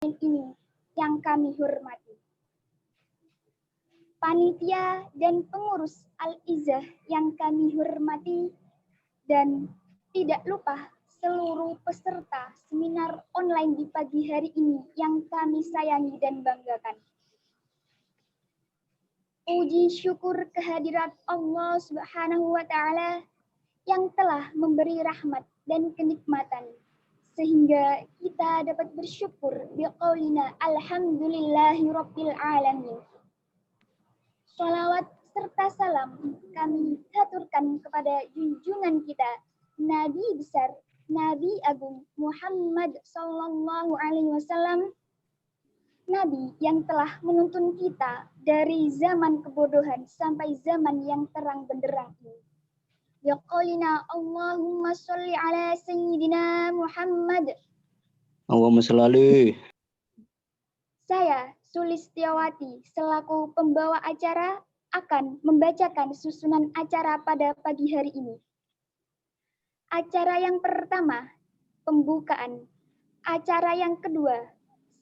ini yang kami hormati. Panitia dan pengurus Al-Izzah yang kami hormati, dan tidak lupa seluruh peserta seminar online di pagi hari ini yang kami sayangi dan banggakan. Puji syukur kehadirat Allah Subhanahu wa Ta'ala yang telah memberi rahmat dan kenikmatan sehingga kita dapat bersyukur biqaulina alhamdulillahirabbil alamin. Shalawat serta salam kami haturkan kepada junjungan kita, Nabi besar, Nabi agung Muhammad sallallahu alaihi wasallam, Nabi yang telah menuntun kita dari zaman kebodohan sampai zaman yang terang benderang ini. Yaqulina Allahumma sholli ala sayyidina Muhammad. Allahumma sholli. Saya, Sulistiawati, selaku pembawa acara, akan membacakan susunan acara pada pagi hari ini. Acara yang pertama, pembukaan. Acara yang kedua,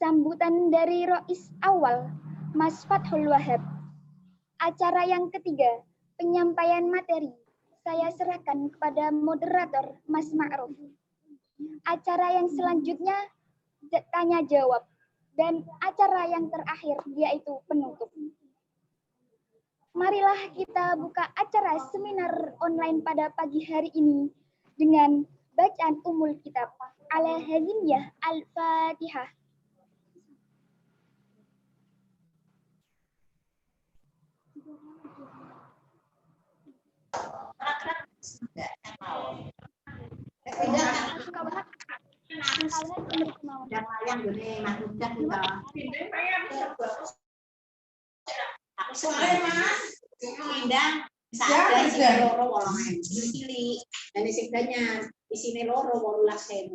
sambutan dari Rois Awal, Mas Fathul Wahab. Acara yang ketiga, penyampaian materi. Saya serahkan kepada moderator, Mas Ma'ruf. Acara yang selanjutnya, tanya jawab. Dan acara yang terakhir yaitu penutup. Marilah kita buka acara seminar online pada pagi hari ini dengan bacaan umul kitab Al-Hazimiyah Al-Fatihah. di sini loro 18.000.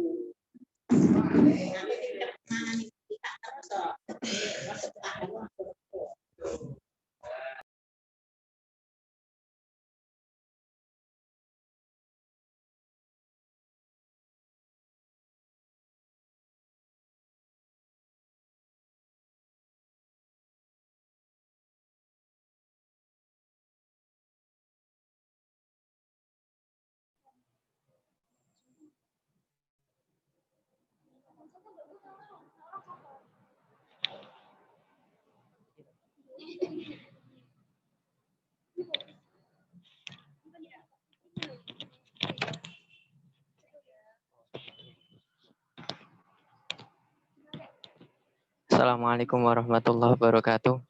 Assalamualaikum warahmatullahi wabarakatuh.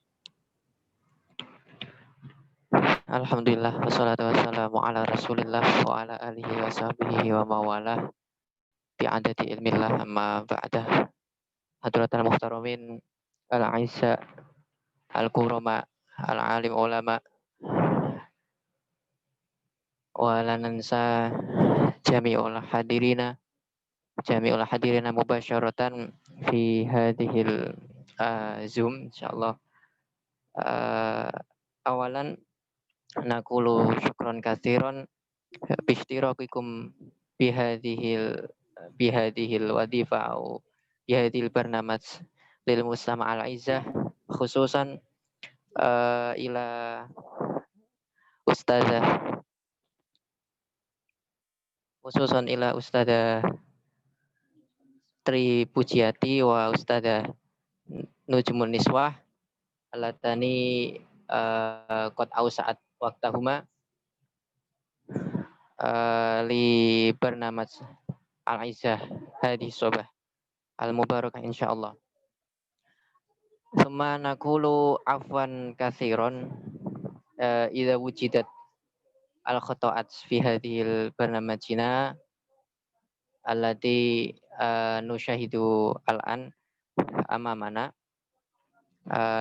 Alhamdulillah wassalatu wassalamu ala Rasulillah wa ala alihi wa sahbihi wa mawalah bi'adati ilmillah amma ba'dah. Hadratal muhtaramin al-aisya al-kurama al-alim ulama wa la nansa jami'ul hadirina mubasyaratan fi hadhil Zoom insyaallah. Awalan naqulu syukran katsiran bishtirakikum bihadhil wadhifa au bihadhil barnamaj lil mustama' al izzah khususan ila ustazah Tri Pujiati wa ustazah Nujmun Niswah alatani qad ausa'at waqtahuma li barnamaj al-izzah hadhihi sobah al-mubarakah insyaallah. Thumma naqulu afwan katsiran idza wujidat al-khata'at fi hadhil barnamajina allati nusyahidu al-an amamana.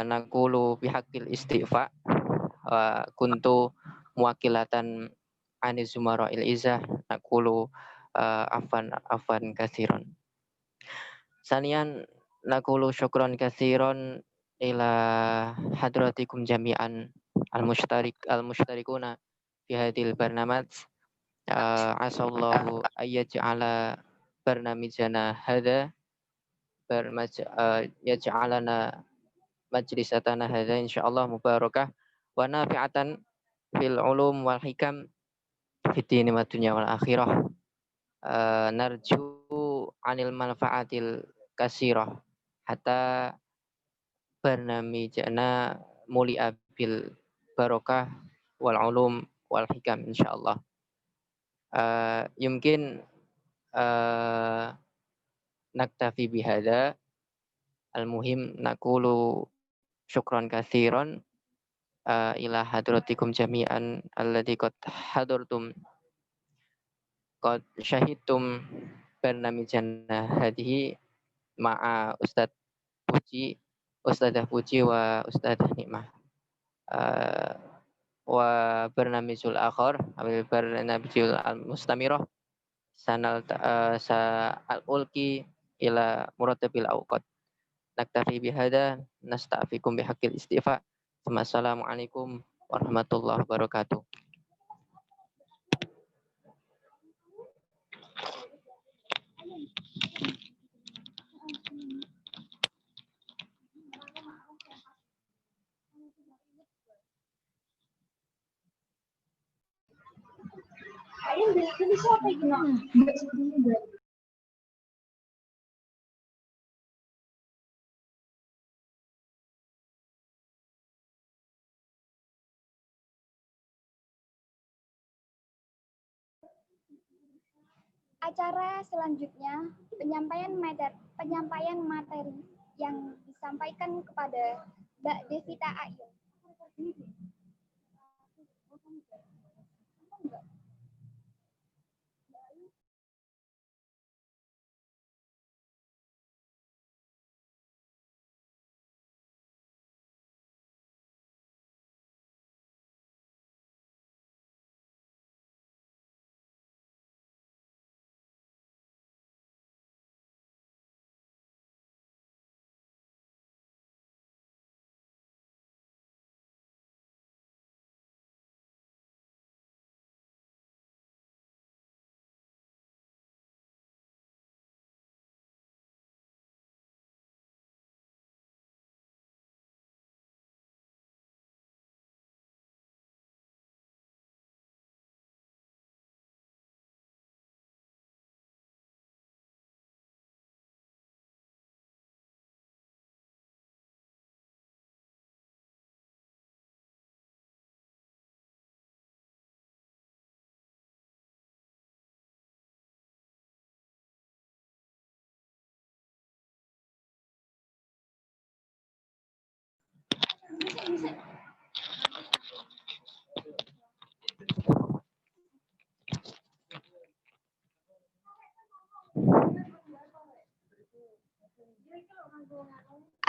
Naqulu bihaqqil istighfa wa kuntu muwakilatan aniz zumara'il izzah naqulu afwan katsiran. Sanian naqulu syukran katsiran ila hadratikum jami'an al-mushtarikuna fi hadhil barnamaj. Asallahu ayyaj'ala barnamijana hadha yaj'alana majlisatana hadza insyaallah mubarakah wa nafi'atan fil ulum wal hikam fid dini wad dunya wal akhirah. Narju anil manfaatil kasirah hatta barnamijana muli'a bil barakah wal ulum wal hikam insyaallah. Yumkin naktafi bihada. Al-muhim naqulu syukran katsiran ila hadratikum jami'an alladzi qad hadartum qad syahidtum barnamijana hadhihi ma'a Ustadzah Puji wa Ustadzah Nikmah. Wa barnamijul akhar abil barnamijul al-mustamirah sanal sa-al-ulki ila muratabil awqat. Naktafi bihada nasta'fikum bihaqqil istifa. Assalamualaikum warahmatullahi wabarakatuh. Acara selanjutnya penyampaian materi yang disampaikan kepada Mbak Devita Ayun.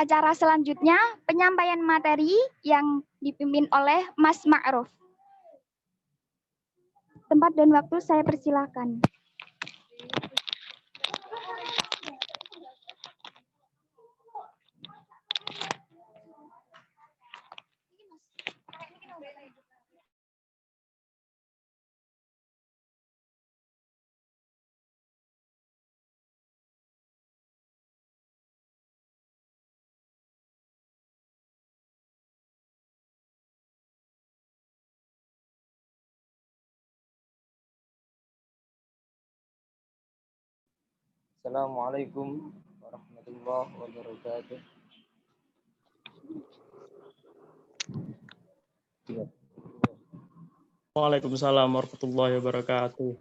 Acara selanjutnya penyampaian materi yang dipimpin oleh Mas Ma'ruf. Tempat dan waktu saya persilahkan. Assalamualaikum warahmatullahi wabarakatuh. Waalaikumsalam warahmatullahi wabarakatuh.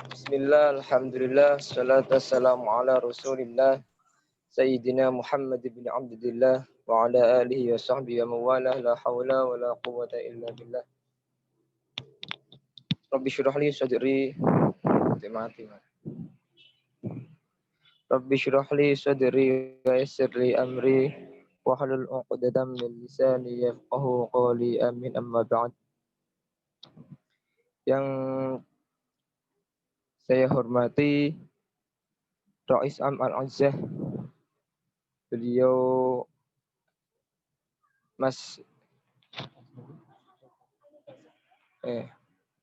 Bismillah, alhamdulillah, salatu wassalamu ala rasulillah Sayyidina Muhammad bin Abdullah wa ala alihi wa sahbihi wa mawalah la hawla wa la quwwata illa billah. Rabbi syurah li sadri Rabbi syurah li sadri wa yassir li amri wa halul 'uqdatam min lisani yafqahu qawli amin amma ba'd. Yang saya hormati Rais Am Al-Azzah, beliau Mas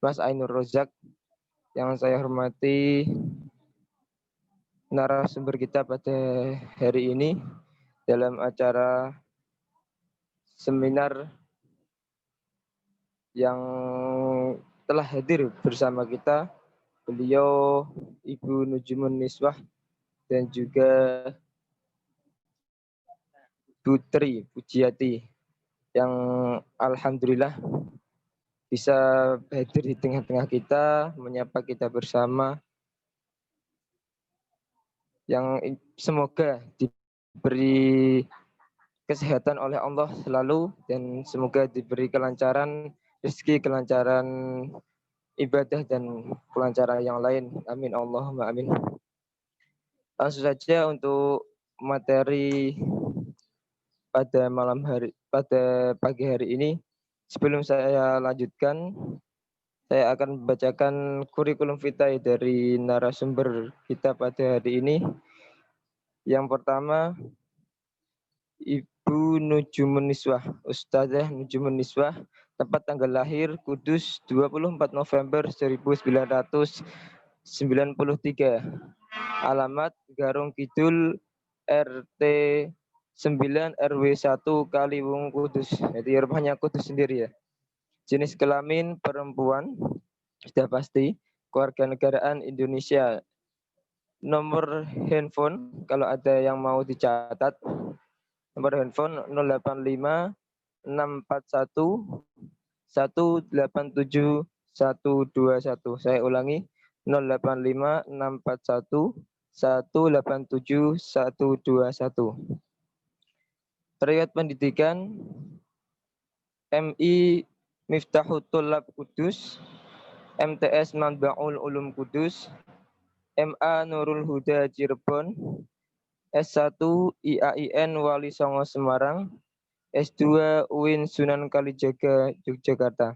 Mas Ainur Rozak, yang saya hormati narasumber kita pada hari ini dalam acara seminar yang telah hadir bersama kita, beliau Ibu Nujumun Niswah dan juga Putri Pujiati yang alhamdulillah bisa hadir di tengah-tengah kita, menyapa kita bersama, yang semoga diberi kesehatan oleh Allah selalu dan semoga diberi kelancaran rezeki, kelancaran ibadah dan kelancaran yang lain. Amin Allahumma amin. Langsung saja untuk materi pada pagi hari ini. Sebelum saya lanjutkan, saya akan membacakan kurikulum vitae dari narasumber kita pada hari ini. Yang pertama, Ibu Nujumun Niswah, Ustazah Nujumun Niswah, tempat tanggal lahir Kudus 24 November 1993. Alamat Garung Kidul RT 9 RW 1 Kaliwung Kudus. Jadi rumahnya Kudus sendiri ya. Jenis kelamin perempuan, sudah pasti. Kewarganegaraan Indonesia. Nomor handphone kalau ada yang mau dicatat. Nomor handphone 085 641 187 121. Saya ulangi 085 641 187 121. Riwayat pendidikan MI Miftahut Thulab Kudus, MTS Manbaul Ulum Kudus, MA Nurul Huda Cirebon, S1 IAIN Wali Songo Semarang, S2 UIN Sunan Kalijaga Yogyakarta.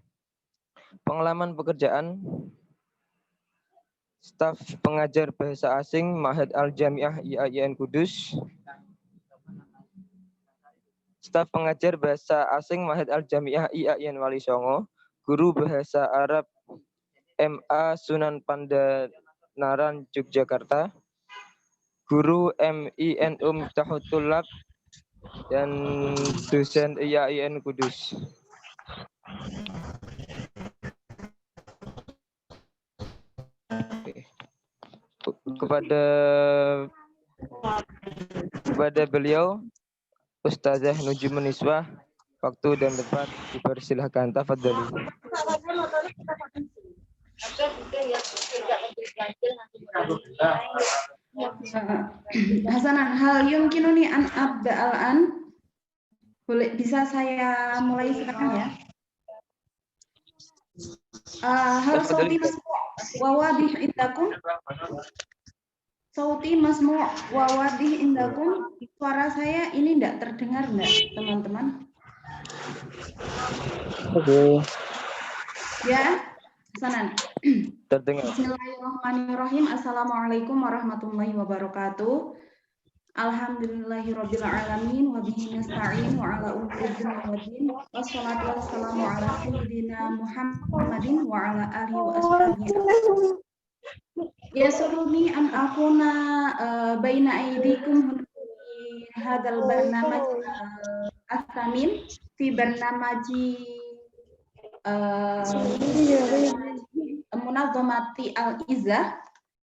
Pengalaman pekerjaan staf pengajar bahasa asing Ma'had Al-Jami'ah IAIN Kudus. Staf pengajar bahasa asing Ma'had Al-Jami'ah IAIN Wali Songo. Guru bahasa Arab MA Sunan Pandanaran Yogyakarta. Guru MINU Miftahut Thulab dan dosen IAIN Kudus. Kepada beliau Ustazah Nujumun Niswah, waktu dan tempat dipersilahkan. Tafadhali. Hasanan, hal yumkinuni an abda al-an. Boleh, bisa saya mulai sekarang ya? Hal sauti masmu' wa wadih indakum. Sauti masmu' wa wadih indakum. Suara saya ini enggak terdengar enggak, teman-teman? Oke. Ya, Hasanan. Terdengar. Bismillahirrahmanirrahim. Assalamualaikum warahmatullahi wabarakatuh. Alhamdulillahirabbil alamin wa bihi nasta'in wa ala umuri dunya waddin. Wassalatu wassalamu ala sayyidina Muhammadin wa ala alihi wa ashabihi. Yasuruni an akuna baina aydikum fi hadzal barnamaj al-thamin fi barnamaji Munazamati Al-Izzah.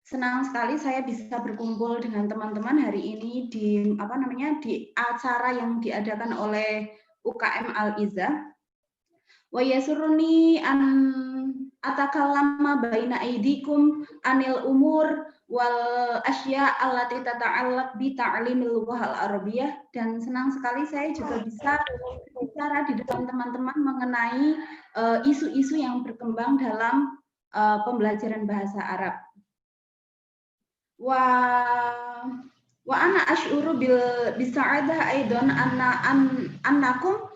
Senang sekali saya bisa berkumpul dengan teman-teman hari ini di di acara yang diadakan oleh UKM Al-Izzah. Wa yasuruni an atakallama baina aidikum anil umur wal asya allati tata'allaq bi ta'limil lughah al-arabiyyah, dan senang sekali saya juga bisa bicara di depan teman-teman mengenai isu-isu yang berkembang dalam pembelajaran bahasa Arab. Wa ana ash'uru bil bisa'adah aidan annakum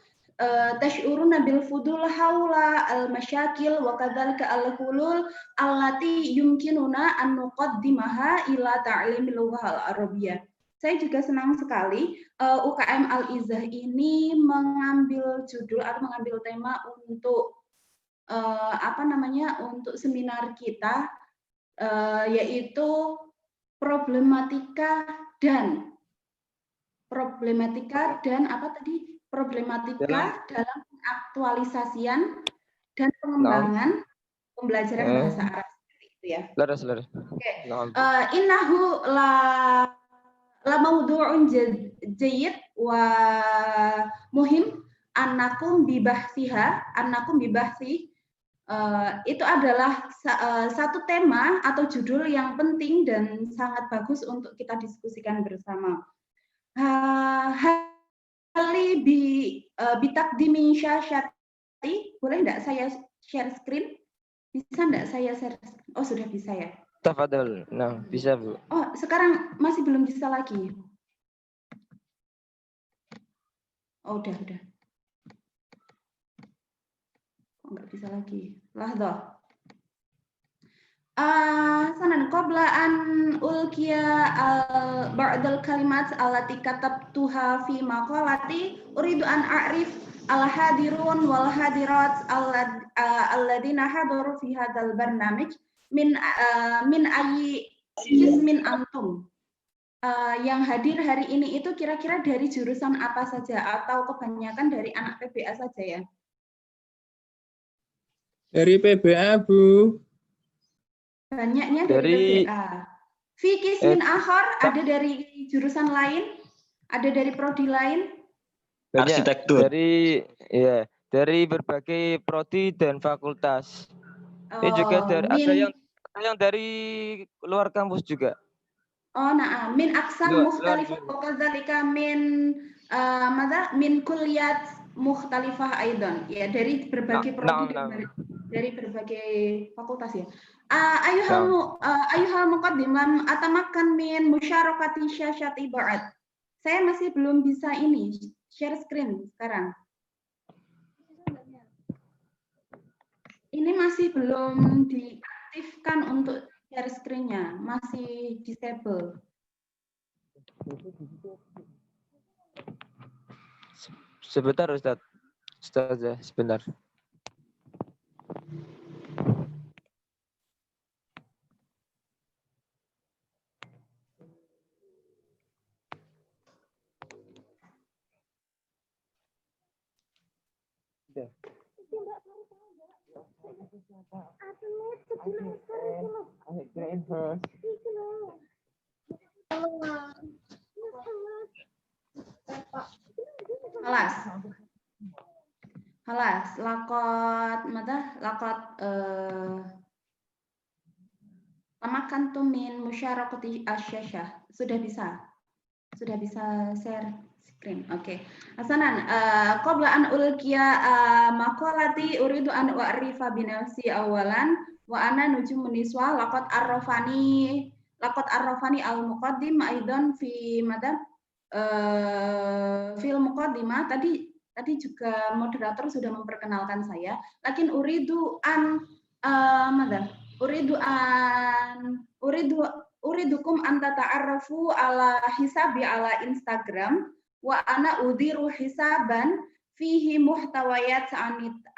tash'uruna bil fudul haula al masyakil wa kadzalika al hulul allati yumkinuna an nuqaddimaha ila ta'limil lughah al arabiyyah. Saya juga senang sekali UKM Al-Izzah ini mengambil judul atau mengambil tema untuk untuk seminar kita, yaitu problematika dan problematika dalam pengaktualisasian dan pengembangan pembelajaran bahasa Arab, seperti itu ya. Laras. Oke. Innahu la mawdu'un jayyid wa muhim annakum bibahthi itu adalah satu tema atau judul yang penting dan sangat bagus untuk kita diskusikan bersama. Hali bitakdimi syasyati, boleh enggak saya share screen? Bisa enggak saya share screen? Oh, sudah bisa ya. Tafadhal. Nah, bisa, Bu. Oh, sekarang masih belum bisa lagi. Oh, udah. Oh, enggak bisa lagi. Lahdah. Sanan qabla an ulkiya ba'dal kalimat allati katabtuha fi maqalati uridu an a'rif al-hadirun wal hadirat alladina hadaru fi hadzal barnamij min ayyi qismin antum. Yang hadir hari ini itu kira-kira dari jurusan apa saja atau kebanyakan dari anak PBA saja ya? Dari PBA, Bu. Banyaknya dari PBA. Fi qismin akhar, ada dari jurusan lain, ada dari prodi lain. Banyak. Arsitektur. Dari berbagai prodi dan fakultas. Ini juga ada yang dari luar kampus juga. Oh, nah, min aksam mukhtalifah wa kadzalika min kulliyat mukhtalifah aidan. Ya, dari berbagai prodi dan dari berbagai fakultas ya. Ayuhal muqaddimah atamakkan min musyarakati syasyati ba'd. Saya masih belum bisa ini share screen sekarang. Ini masih belum diaktifkan untuk share screen-nya, masih disable. Sebentar, Ustazah, sebentar. Halas, lakot tamakan tumin musyarakati asyasyah. Sudah bisa share screen. Oke. Hasanan, qabla an ulkiya maqalati uridu an wa'rifa binafsi awalan wa ana nujumun niswa laqad arrafani al-muqaddim aidan fi fil muqaddimah. Tadi juga moderator sudah memperkenalkan saya. Lakin uridukum an tata'arrafu ala hisabi ala Instagram wa ana udiru hisaban fihi muhtawayat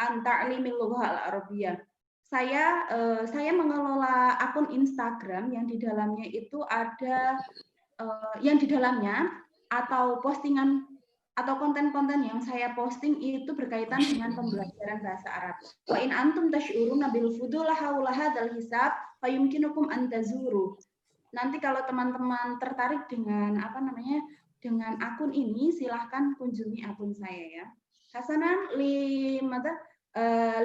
an ta'limil lughah al-arabiyyah. Saya mengelola akun Instagram yang di dalamnya itu ada atau postingan atau konten-konten yang saya posting itu berkaitan dengan pembelajaran bahasa Arab. Wa in antum tash'uruna bil fudul haula hadzal hisab fayumkinukum an tazuru. Nanti kalau teman-teman tertarik dengan dengan akun ini, silahkan kunjungi akun saya ya. Hasanan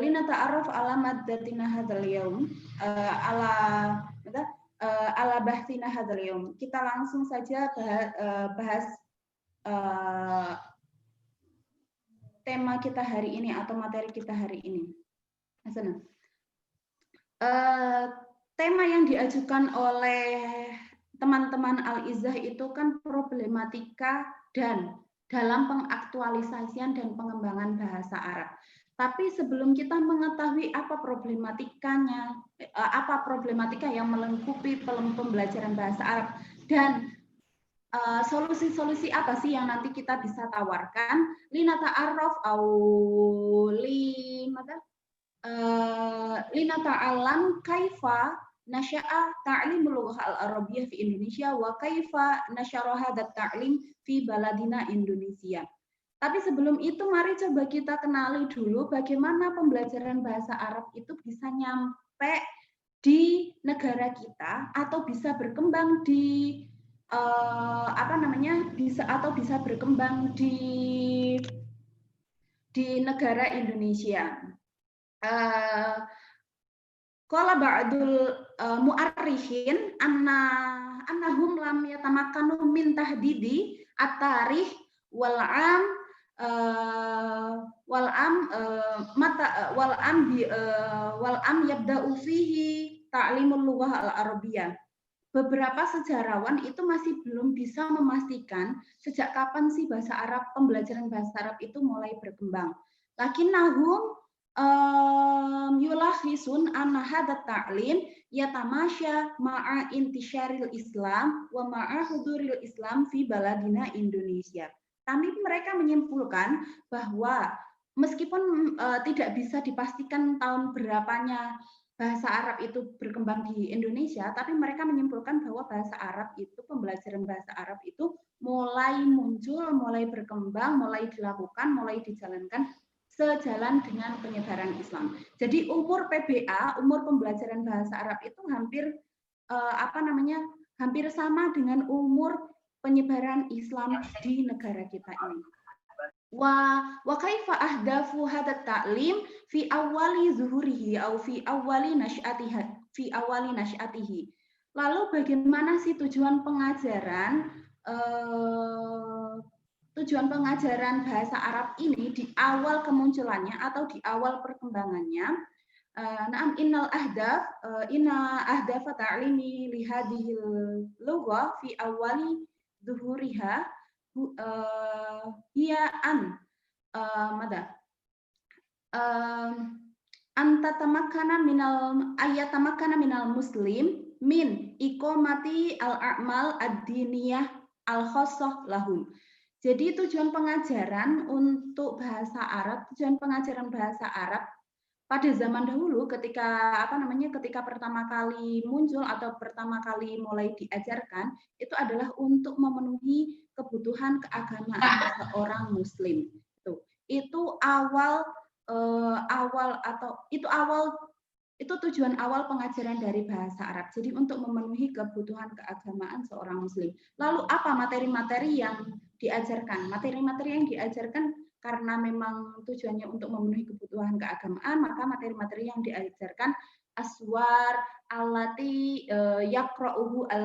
linata'arraf ala maddatina hadzal yaum ala bahtina hadzal yaum. Kita langsung saja bahas tema kita hari ini atau materi kita hari ini. Hasanan. Tema yang diajukan oleh teman-teman Al-Izzah itu kan problematika dan dalam pengaktualisasian dan pengembangan bahasa Arab. Tapi sebelum kita mengetahui apa problematika yang melengkapi pembelajaran bahasa Arab dan solusi-solusi apa sih yang nanti kita bisa tawarkan, linata'arraf lina ta'alam kaifa nasya'a ta'limul lughah al-arabiyyah fi Indonesia wa kaifa nasyara hadat ta'lim fi baladina Indonesia. Tapi sebelum itu mari coba kita kenali dulu bagaimana pembelajaran bahasa Arab itu bisa nyampe di negara kita atau bisa berkembang di bisa berkembang di negara Indonesia. Qala ba'dul mu'arrikhin annahum lam yatamakkanu min tahdidi at-tarikh wal am yabda'u fihi ta'limul lughah al-arabiyyah. Beberapa sejarawan itu masih belum bisa memastikan sejak kapan sih pembelajaran bahasa Arab itu mulai berkembang. Lakinnahum yulahisun anna hadat ta'lim yatamasya ma'a intisyaril Islam wa ma'a huduril Islam fi baladina Indonesia. Tapi mereka menyimpulkan bahwa meskipun tidak bisa dipastikan tahun berapanya bahasa Arab itu berkembang di Indonesia, tapi mereka menyimpulkan bahwa pembelajaran bahasa Arab itu mulai muncul, mulai berkembang, mulai dilakukan, mulai dijalankan sejalan dengan penyebaran Islam. Jadi umur PBA, umur pembelajaran bahasa Arab itu hampir sama dengan umur penyebaran Islam di negara kita ini. Wa kaifa ahdafu hadat ta'lim fi awali zuhurihi atau fi awali nasyatihi. Lalu bagaimana sih tujuan pengajaran bahasa Arab ini di awal kemunculannya atau di awal perkembangannya? Inna ahdafa ta'limi li hadhil lughah fi awali zuhuriha hiya tatamakana minal muslim min iqamati al-a'mal ad-diniyah al-khassah lahum. Jadi tujuan pengajaran bahasa Arab pada zaman dahulu ketika pertama kali muncul atau pertama kali mulai diajarkan itu adalah untuk memenuhi kebutuhan keagamaan seorang muslim. Itu tujuan awal pengajaran dari bahasa Arab. Jadi untuk memenuhi kebutuhan keagamaan seorang muslim. Lalu apa materi-materi yang diajarkan? Materi-materi yang diajarkan karena memang tujuannya untuk memenuhi kebutuhan keagamaan, maka materi-materi yang diajarkan aswar allati yaqra'uha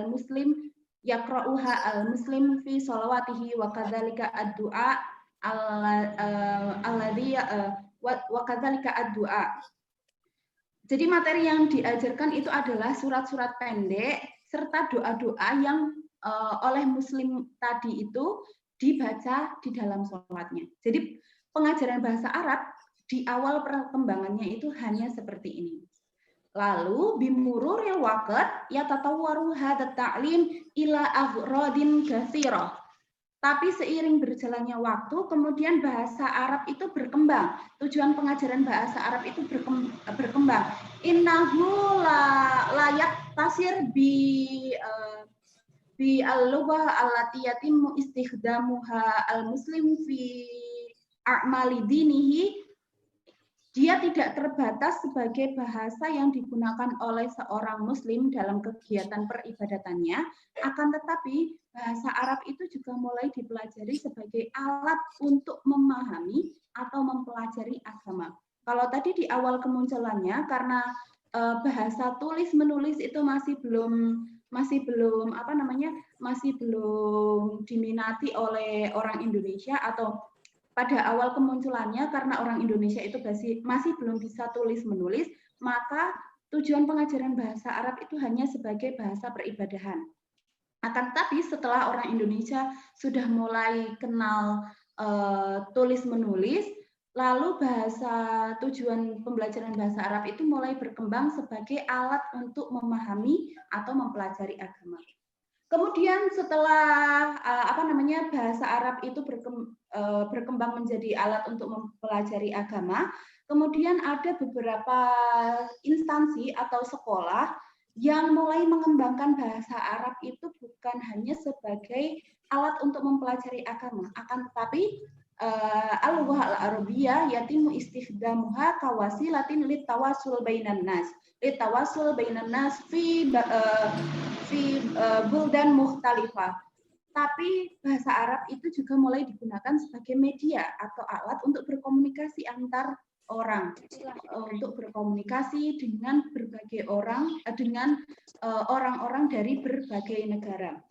al-muslim fi sholawatihi wa kadzalika ad-du'a Jadi materi yang diajarkan itu adalah surat-surat pendek serta doa-doa yang oleh muslim tadi itu dibaca di dalam sholatnya. Jadi pengajaran bahasa Arab di awal perkembangannya itu hanya seperti ini. Lalu bimururil waqt yatatawwaru hadat ta'lim ila aghradin katsirah. Tapi seiring berjalannya waktu, kemudian bahasa Arab itu berkembang. Tujuan pengajaran bahasa Arab itu berkembang. Innahu layak tasir bi al-lughah allati yatimmu istikhdamuha al-muslim fi a'mali dinihi. Dia tidak terbatas sebagai bahasa yang digunakan oleh seorang muslim dalam kegiatan peribadatannya, akan tetapi bahasa Arab itu juga mulai dipelajari sebagai alat untuk memahami atau mempelajari agama. Kalau tadi di awal kemunculannya karena bahasa tulis menulis itu masih belum diminati oleh orang Indonesia, atau pada awal kemunculannya karena orang Indonesia itu masih belum bisa tulis menulis, maka tujuan pengajaran bahasa Arab itu hanya sebagai bahasa peribadahan. Akan tetapi setelah orang Indonesia sudah mulai kenal tulis menulis, lalu tujuan pembelajaran bahasa Arab itu mulai berkembang sebagai alat untuk memahami atau mempelajari agama. Kemudian setelah bahasa Arab itu berkembang menjadi alat untuk mempelajari agama, Kemudian ada beberapa instansi atau sekolah yang mulai mengembangkan bahasa Arab itu bukan hanya sebagai alat untuk mempelajari agama, akan tetapi al-lughah al-arabiyyah yatimu istikhdamuha kawasilatin litawassul bainan nas. Litawassul bainan nas fi buldan mukhtalifah. Tapi bahasa Arab itu juga mulai digunakan sebagai media atau alat untuk berkomunikasi antar orang, untuk berkomunikasi dengan berbagai orang, dengan orang-orang dari berbagai negara.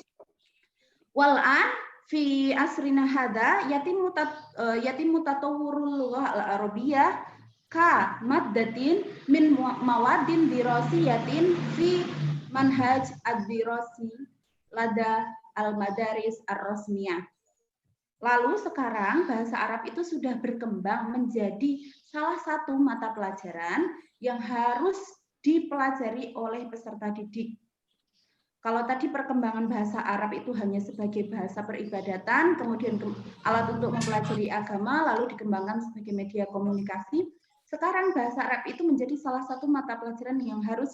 Wal'an fi asrina hada yatimu tatawwurul lughah al-arabiyyah ka maddatin min mawadin dirasiyatin fi manhaj ad-dirasi lada al-madaris ar-rasmiyah. Lalu sekarang bahasa Arab itu sudah berkembang menjadi salah satu mata pelajaran yang harus dipelajari oleh peserta didik. Kalau tadi perkembangan bahasa Arab itu hanya sebagai bahasa peribadatan, kemudian alat untuk mempelajari agama, lalu dikembangkan sebagai media komunikasi, sekarang bahasa Arab itu menjadi salah satu mata pelajaran yang harus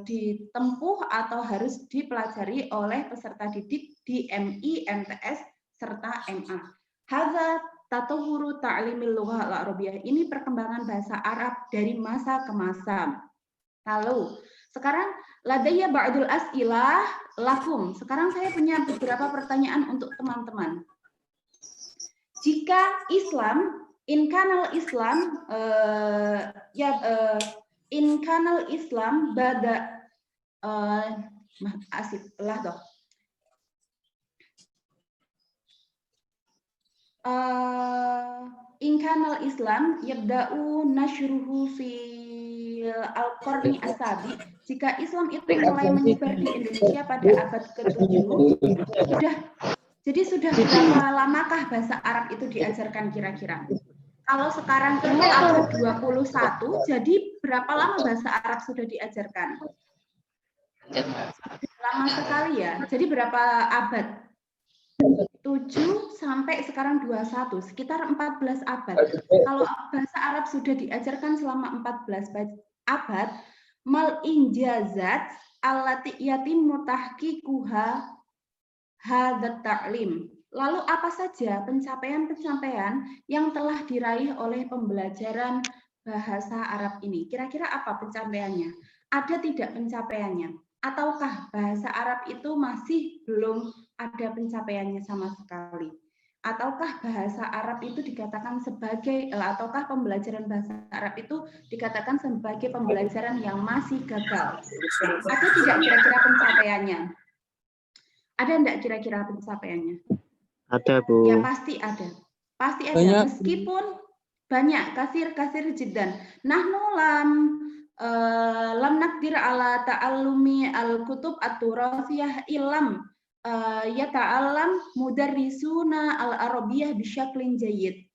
ditempuh atau harus dipelajari oleh peserta didik di MI, MTS, serta MA. Hadza tatawwuru ta'limil lughah al-arabiyyah. Ini perkembangan bahasa Arab dari masa ke masa. Lalu, sekarang ladayya ba'dul as'ilah lakum. Sekarang saya punya beberapa pertanyaan untuk teman-teman. Jika Islam, in kanal Islam bada asif lah dok. In kanal Islam yabda'u nashruhu fi al-qarni asabi. Jika Islam itu mulai menyebar di Indonesia pada abad ke-7, sudah berapa lamakah bahasa Arab itu diajarkan kira-kira? Kalau sekarang itu abad 21, jadi berapa lama bahasa Arab sudah diajarkan? Lama sekali ya. Jadi berapa abad? 7 sampai sekarang 21, sekitar 14 abad. Kalau bahasa Arab sudah diajarkan selama 14 abad, mal injazat allati yatimmu tahqiquha hadzal ta'lim. Lalu apa saja pencapaian-pencapaian yang telah diraih oleh pembelajaran bahasa Arab ini? Kira-kira apa pencapaiannya? Ada tidak pencapaiannya? Ataukah bahasa Arab itu masih belum ada pencapaiannya sama sekali? Ataukah bahasa Arab itu dikatakan sebagai, ataukah pembelajaran bahasa Arab itu dikatakan sebagai pembelajaran yang masih gagal? Ada tidak kira-kira pencapaiannya? Ada enggak kira-kira pencapaiannya? Ada, Bu. Ya pasti ada. Pasti ada. Banyak. Meskipun banyak, kasir jiddan. Nahnu lam nakdir ala ta'allumi al-kutub at-turasiyah ilam yata'allam mudarrisuna al-arabiyyah bisyaklin jayyid.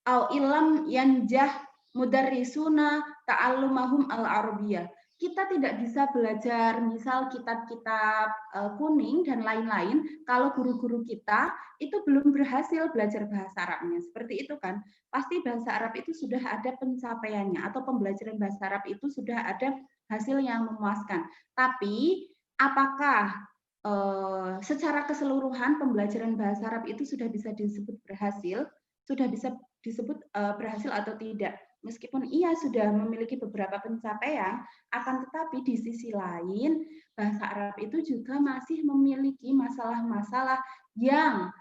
Au ilam yanjah mudarrisuna ta'allumahum al-arabiyyah. Kita tidak bisa belajar misal kitab-kitab kuning dan lain-lain kalau guru-guru kita itu belum berhasil belajar bahasa Arabnya. Seperti itu kan. Pasti bahasa Arab itu sudah ada pencapaiannya atau pembelajaran bahasa Arab itu sudah ada hasil yang memuaskan. Tapi apakah secara keseluruhan pembelajaran bahasa Arab itu sudah bisa disebut berhasil? Sudah bisa disebut berhasil atau tidak? Meskipun ia sudah memiliki beberapa pencapaian, akan tetapi di sisi lain bahasa Arab itu juga masih memiliki masalah-masalah yang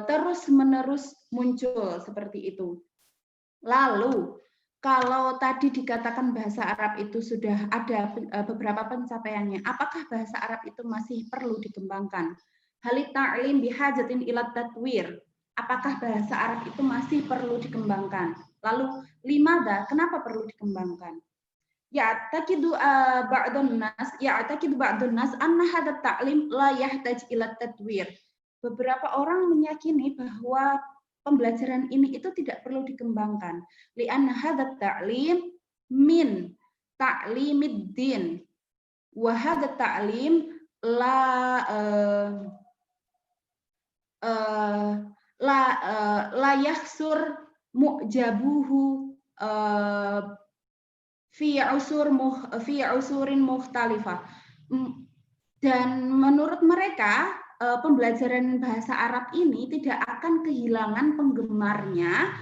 terus-menerus muncul seperti itu. Lalu, kalau tadi dikatakan bahasa Arab itu sudah ada beberapa pencapaiannya, apakah bahasa Arab itu masih perlu dikembangkan? Halit ta'lim bihajatin ilat tatwir. Apakah bahasa Arab itu masih perlu dikembangkan? Lalu, limada, kenapa perlu dikembangkan? Ya'taqidu ba'dun nas anna hadha ta'lim la yahtaj ila tatwir. Beberapa orang meyakini bahwa pembelajaran ini itu tidak perlu dikembangkan. Li'anna hadha ta'lim min ta'limid din. Wa hadha ta'lim la yahsur mu'jabuhu fi usurin mukhtalifah. Dan menurut mereka pembelajaran bahasa Arab ini tidak akan kehilangan penggemarnya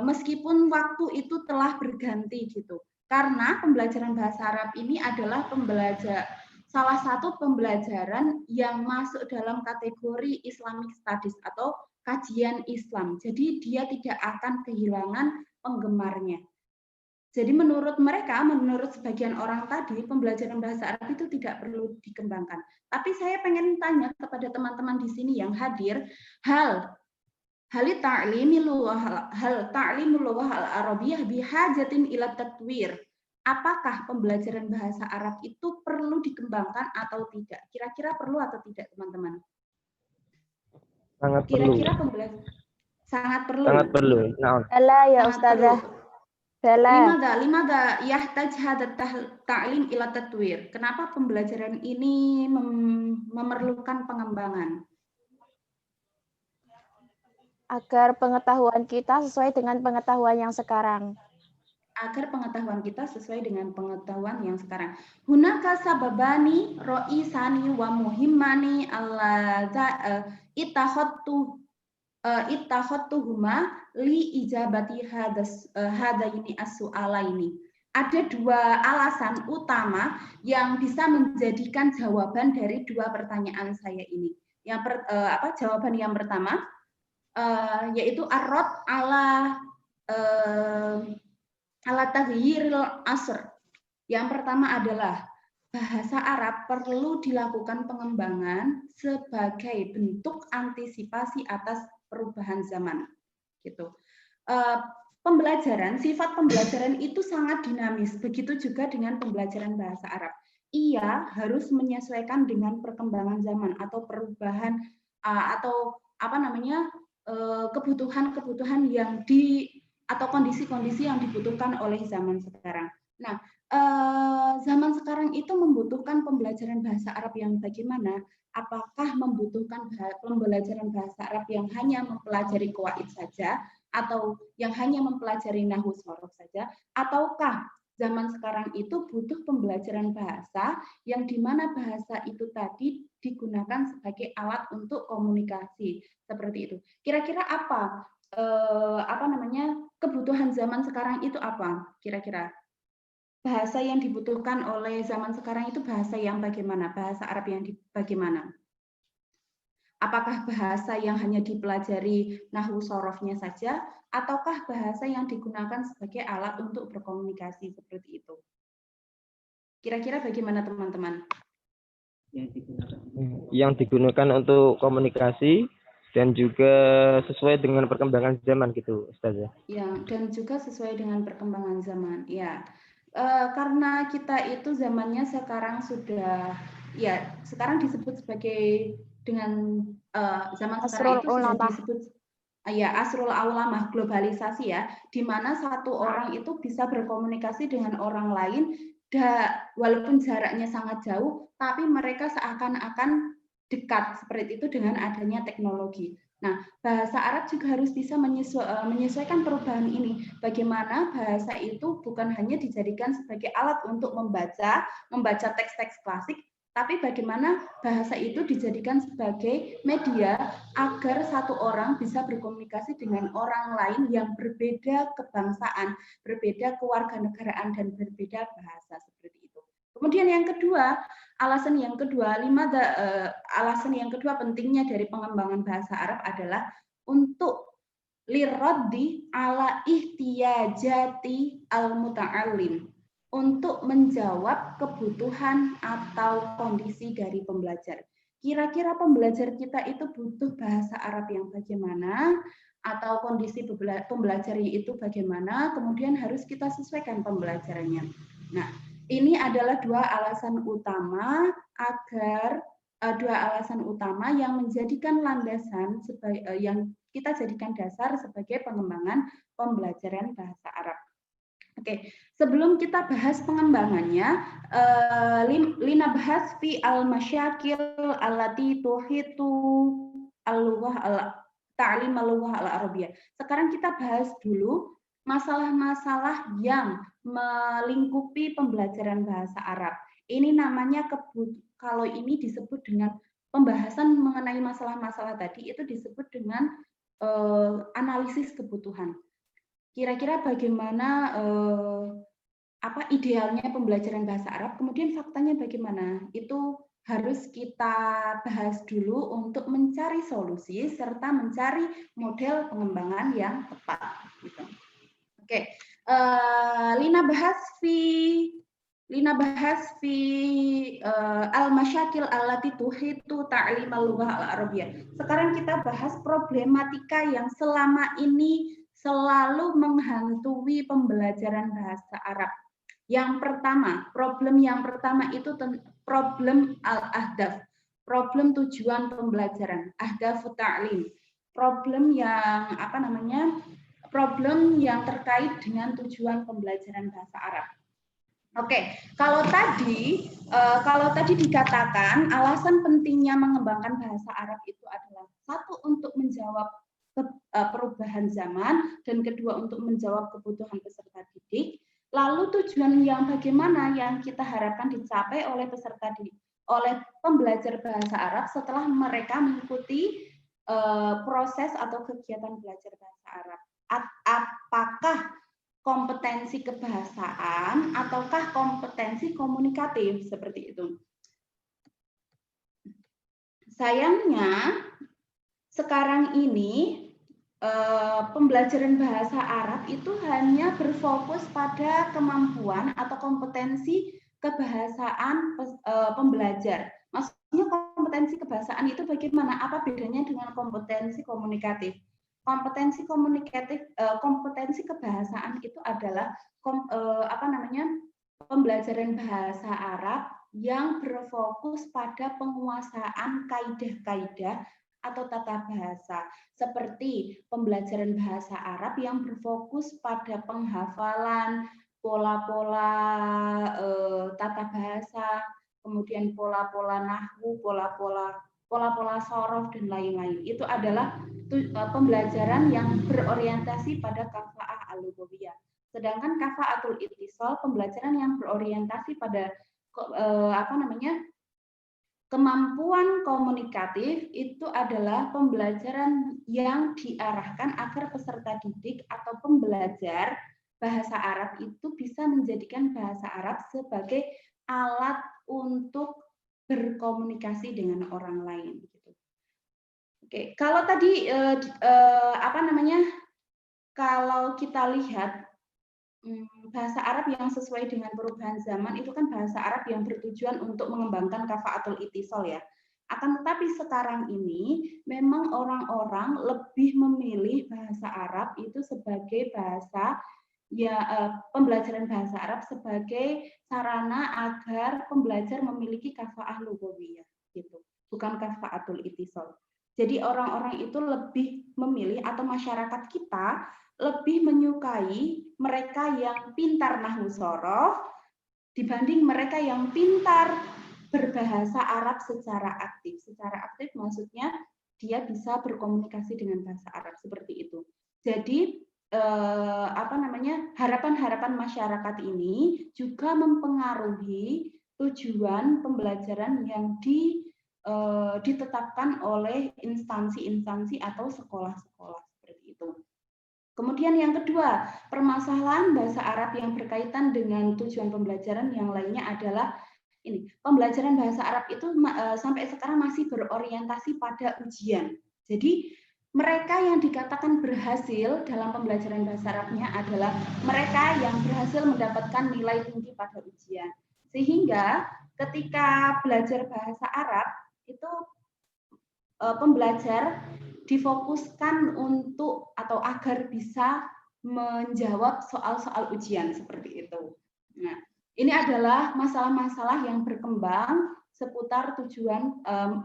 meskipun waktu itu telah berganti gitu. Karena pembelajaran bahasa Arab ini adalah salah satu pembelajaran yang masuk dalam kategori Islamic Studies atau kajian Islam. Jadi dia tidak akan kehilangan penggemarnya. Jadi menurut mereka, menurut sebagian orang tadi, pembelajaran bahasa Arab itu tidak perlu dikembangkan. Tapi saya pengen tanya kepada teman-teman di sini yang hadir, hal ta'limul lughah al-arabiyyah bihajatin ila tatwir. Apakah pembelajaran bahasa Arab itu perlu dikembangkan atau tidak? Kira-kira perlu atau tidak, teman-teman? Sangat Kira-kira perlu. pembelajaran sangat perlu. Sangat perlu. Nah, Ya Ustazah. Limada yahtaj hada ta'lim ila tatwir. Kenapa pembelajaran ini memerlukan pengembangan? Agar pengetahuan kita sesuai dengan pengetahuan yang sekarang. Agar pengetahuan kita sesuai dengan pengetahuan yang sekarang. Hunaka sababani ro'isani wa muhimmani allaza ittakhadtuhuma li ijabati hadaini as-su'ala ini. Ada dua alasan utama yang bisa menjadikan jawaban dari dua pertanyaan saya ini. Jawaban yang pertama yaitu ar-rad ala taghyiril asr. Yang pertama adalah bahasa Arab perlu dilakukan pengembangan sebagai bentuk antisipasi atas perubahan zaman. Gitu. Sifat pembelajaran itu sangat dinamis. Begitu juga dengan pembelajaran bahasa Arab. Ia harus menyesuaikan dengan perkembangan zaman atau perubahan atau kebutuhan-kebutuhan yang atau kondisi-kondisi yang dibutuhkan oleh zaman sekarang. Nah, zaman sekarang itu membutuhkan pembelajaran bahasa Arab yang bagaimana? Apakah membutuhkan pembelajaran bahasa Arab yang hanya mempelajari qawaid saja, atau yang hanya mempelajari nahwu shorof saja, ataukah zaman sekarang itu butuh pembelajaran bahasa yang dimana bahasa itu tadi digunakan sebagai alat untuk komunikasi seperti itu. Kira-kira kebutuhan zaman sekarang itu apa? Kira-kira bahasa yang dibutuhkan oleh zaman sekarang itu bahasa yang bagaimana? Bahasa Arab yang bagaimana? Apakah bahasa yang hanya dipelajari nahwu sorofnya saja, ataukah bahasa yang digunakan sebagai alat untuk berkomunikasi seperti itu? Kira-kira bagaimana, teman-teman? Yang digunakan untuk komunikasi dan juga sesuai dengan perkembangan zaman gitu, Ustazah. Ya, dan juga sesuai dengan perkembangan zaman. Ya, karena kita itu zamannya sekarang sudah, ya, sekarang disebut sebagai dengan zaman sekarang itu sudah disebut asrul aulamah, globalisasi ya, di mana satu orang itu bisa berkomunikasi dengan orang lain walaupun jaraknya sangat jauh, tapi mereka seakan-akan dekat seperti itu dengan adanya teknologi. Nah, bahasa Arab juga harus bisa menyesuaikan perubahan ini. Bagaimana bahasa itu bukan hanya dijadikan sebagai alat untuk membaca teks-teks klasik, tapi bagaimana bahasa itu dijadikan sebagai media agar satu orang bisa berkomunikasi dengan orang lain yang berbeda kebangsaan, berbeda kewarganegaraan, dan berbeda bahasa seperti itu. Kemudian yang kedua, alasan yang kedua pentingnya dari pengembangan bahasa Arab adalah untuk liraddi ala ihtiyajati al-muta'allim, untuk menjawab kebutuhan atau kondisi dari pembelajar. Kira-kira pembelajar kita itu butuh bahasa Arab yang bagaimana, atau kondisi pembelajar itu bagaimana, kemudian harus kita sesuaikan pembelajarannya. Nah, ini adalah dua alasan utama yang menjadikan landasan yang kita jadikan dasar sebagai pengembangan pembelajaran bahasa Arab. Oke, sebelum kita bahas pengembangannya, lina bahas fi al-masyakil allati tuhitu al-lughah ta'lim al-lughah al-arabiyyah. Sekarang kita bahas dulu masalah-masalah yang melingkupi pembelajaran bahasa Arab. Ini namanya kalau ini disebut dengan pembahasan mengenai masalah-masalah tadi itu disebut dengan analisis kebutuhan. Kira-kira bagaimana idealnya pembelajaran bahasa Arab, kemudian faktanya bagaimana? Itu harus kita bahas dulu untuk mencari solusi serta mencari model pengembangan yang tepat. Gitu. Oke, Lina bahas fi al-masyakil allati tuhitu ta'lim al-lughah al-arabiyyah. Sekarang kita bahas problematika yang selama ini selalu menghantui pembelajaran bahasa Arab. Problem yang pertama itu problem al-ahdaf, problem tujuan pembelajaran, ahdafu ta'lim. Problem yang problem yang terkait dengan tujuan pembelajaran bahasa Arab. Oke, kalau tadi dikatakan alasan pentingnya mengembangkan bahasa Arab itu adalah satu untuk menjawab perubahan zaman dan kedua untuk menjawab kebutuhan peserta didik. Lalu tujuan yang bagaimana yang kita harapkan dicapai oleh peserta didik, oleh pembelajar bahasa Arab setelah mereka mengikuti proses atau kegiatan belajar bahasa Arab. Apakah kompetensi kebahasaan ataukah kompetensi komunikatif seperti itu. Sayangnya sekarang ini pembelajaran bahasa Arab itu hanya berfokus pada kemampuan atau kompetensi kebahasaan pembelajar. Maksudnya kompetensi kebahasaan itu bagaimana? Apa bedanya dengan kompetensi komunikatif? Kompetensi kebahasaan itu adalah pembelajaran bahasa Arab yang berfokus pada penguasaan kaidah-kaidah atau tata bahasa, seperti pembelajaran bahasa Arab yang berfokus pada penghafalan pola-pola tata bahasa, kemudian pola-pola nahwu, pola-pola sorof dan lain-lain. Itu adalah pembelajaran yang berorientasi pada kafa'ah al-lughawiyah. Sedangkan kafa'atul ittisal pembelajaran yang berorientasi pada kemampuan komunikatif itu adalah pembelajaran yang diarahkan agar peserta didik atau pembelajar bahasa Arab itu bisa menjadikan bahasa Arab sebagai alat untuk berkomunikasi dengan orang lain. Oke, kalau tadi kalau kita lihat bahasa Arab yang sesuai dengan perubahan zaman itu kan bahasa Arab yang bertujuan untuk mengembangkan kafa'atul ittisal ya. Akan tetapi sekarang ini memang orang-orang lebih memilih bahasa Arab itu sebagai bahasa pembelajaran bahasa Arab sebagai sarana agar pembelajar memiliki kafa'ah lughawiyah gitu, bukan kafa'atul ittisal. Jadi orang-orang itu lebih memilih atau masyarakat kita lebih menyukai mereka yang pintar nahwu sorof dibanding mereka yang pintar berbahasa Arab secara aktif. Secara aktif maksudnya dia bisa berkomunikasi dengan bahasa Arab seperti itu. Jadi harapan-harapan masyarakat ini juga mempengaruhi tujuan pembelajaran yang ditetapkan oleh instansi-instansi atau sekolah-sekolah seperti itu. Kemudian yang kedua, permasalahan bahasa Arab yang berkaitan dengan tujuan pembelajaran yang lainnya adalah ini, pembelajaran bahasa Arab itu sampai sekarang masih berorientasi pada ujian. Jadi mereka yang dikatakan berhasil dalam pembelajaran bahasa Arabnya adalah mereka yang berhasil mendapatkan nilai tinggi pada ujian. Sehingga ketika belajar bahasa Arab itu pembelajar difokuskan untuk atau agar bisa menjawab soal-soal ujian seperti itu. Nah, ini adalah masalah-masalah yang berkembang seputar tujuan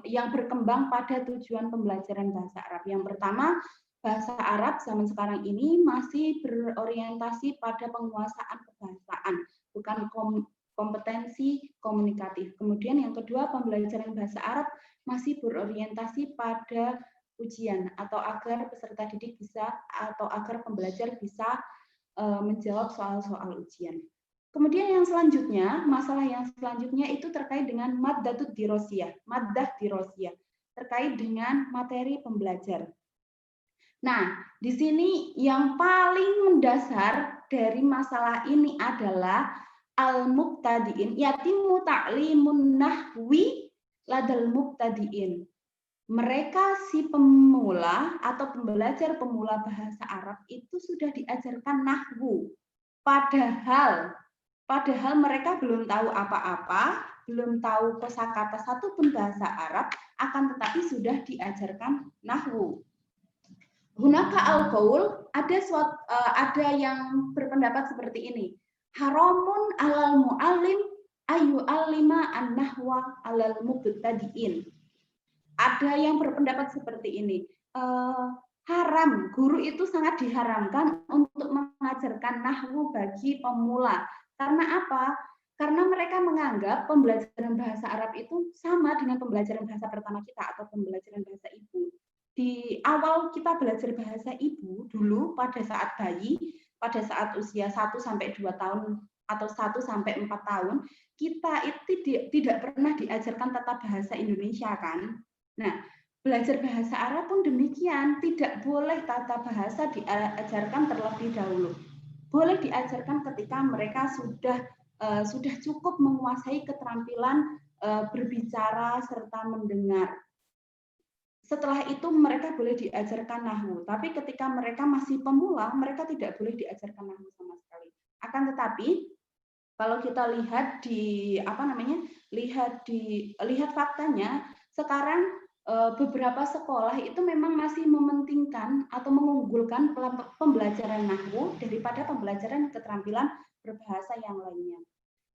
yang berkembang pada tujuan pembelajaran bahasa Arab. Yang pertama, bahasa Arab zaman sekarang ini masih berorientasi pada penguasaan kebahasaan, bukan kompetensi komunikatif. Kemudian yang kedua, pembelajaran bahasa Arab masih berorientasi pada ujian atau agar peserta didik bisa atau agar pembelajar bisa menjawab soal-soal ujian. Kemudian yang selanjutnya, masalah yang selanjutnya itu terkait dengan maddah dirosiyah, terkait dengan materi pembelajar. Nah, di sini yang paling mendasar dari masalah ini adalah al-muqtadiin, yatimu ta'limun nahwi ladal muqtadiin. Mereka si pemula atau pembelajar pemula bahasa Arab itu sudah diajarkan nahwu. Padahal mereka belum tahu apa-apa, belum tahu kosakata satupun bahasa Arab, akan tetapi sudah diajarkan nahwu. Hunaka al-qaul, ada yang berpendapat seperti ini. Haramun alal muallim ayu alima an-nahwa alal mubtadiin. Ada yang berpendapat seperti ini. Haram, guru itu sangat diharamkan untuk mengajarkan nahwu bagi pemula. Karena apa? Karena mereka menganggap pembelajaran bahasa Arab itu sama dengan pembelajaran bahasa pertama kita atau pembelajaran bahasa ibu. Di awal kita belajar bahasa ibu dulu pada saat bayi, pada saat usia 1 sampai 2 tahun atau 1 sampai 4 tahun, kita itu tidak pernah diajarkan tata bahasa Indonesia kan. Nah, belajar bahasa Arab pun demikian, tidak boleh tata bahasa diajarkan terlebih dahulu. Boleh diajarkan ketika mereka sudah cukup menguasai keterampilan berbicara serta mendengar. Setelah itu mereka boleh diajarkan nahwu, tapi ketika mereka masih pemula, mereka tidak boleh diajarkan nahwu sama sekali. Akan tetapi kalau kita lihat lihat faktanya, sekarang beberapa sekolah itu memang masih mementingkan atau mengunggulkan pembelajaran nahwu daripada pembelajaran keterampilan berbahasa yang lainnya.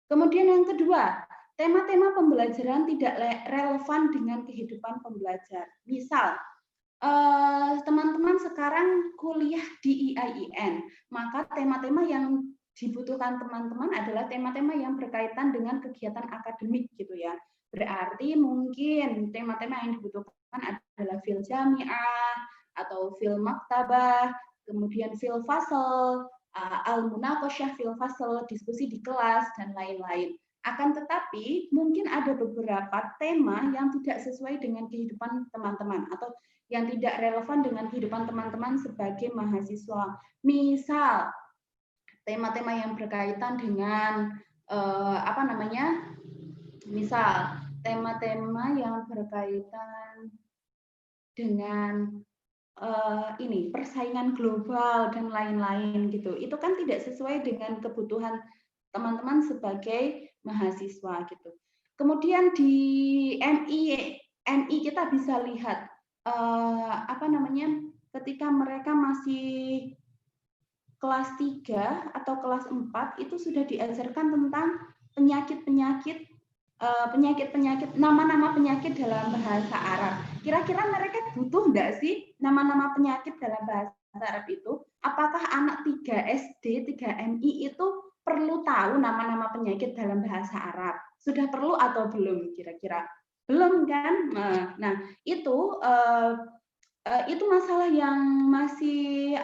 Kemudian yang kedua, tema-tema pembelajaran tidak relevan dengan kehidupan pembelajar. Misal, teman-teman sekarang kuliah di IAIN, maka tema-tema yang dibutuhkan teman-teman adalah tema-tema yang berkaitan dengan kegiatan akademik gitu ya. Berarti mungkin tema-tema yang dibutuhkan adalah fil jami'ah atau fil maktabah, kemudian fil fasal, al-munaqasyah fil fasal, diskusi di kelas dan lain-lain. Akan tetapi mungkin ada beberapa tema yang tidak sesuai dengan kehidupan teman-teman atau yang tidak relevan dengan kehidupan teman-teman sebagai mahasiswa. Misal tema-tema yang berkaitan dengan misal tema-tema yang berkaitan dengan persaingan global dan lain-lain gitu. Itu kan tidak sesuai dengan kebutuhan teman-teman sebagai mahasiswa gitu. Kemudian di MI kita bisa lihat ketika mereka masih kelas 3 atau kelas 4 itu sudah diajarkan tentang penyakit-penyakit, nama-nama penyakit dalam bahasa Arab. Kira-kira mereka butuh enggak sih nama-nama penyakit dalam bahasa Arab itu? Apakah anak 3 SD, 3 MI itu perlu tahu nama-nama penyakit dalam bahasa Arab? Sudah perlu atau belum kira-kira? Belum kan? Nah, itu masalah yang masih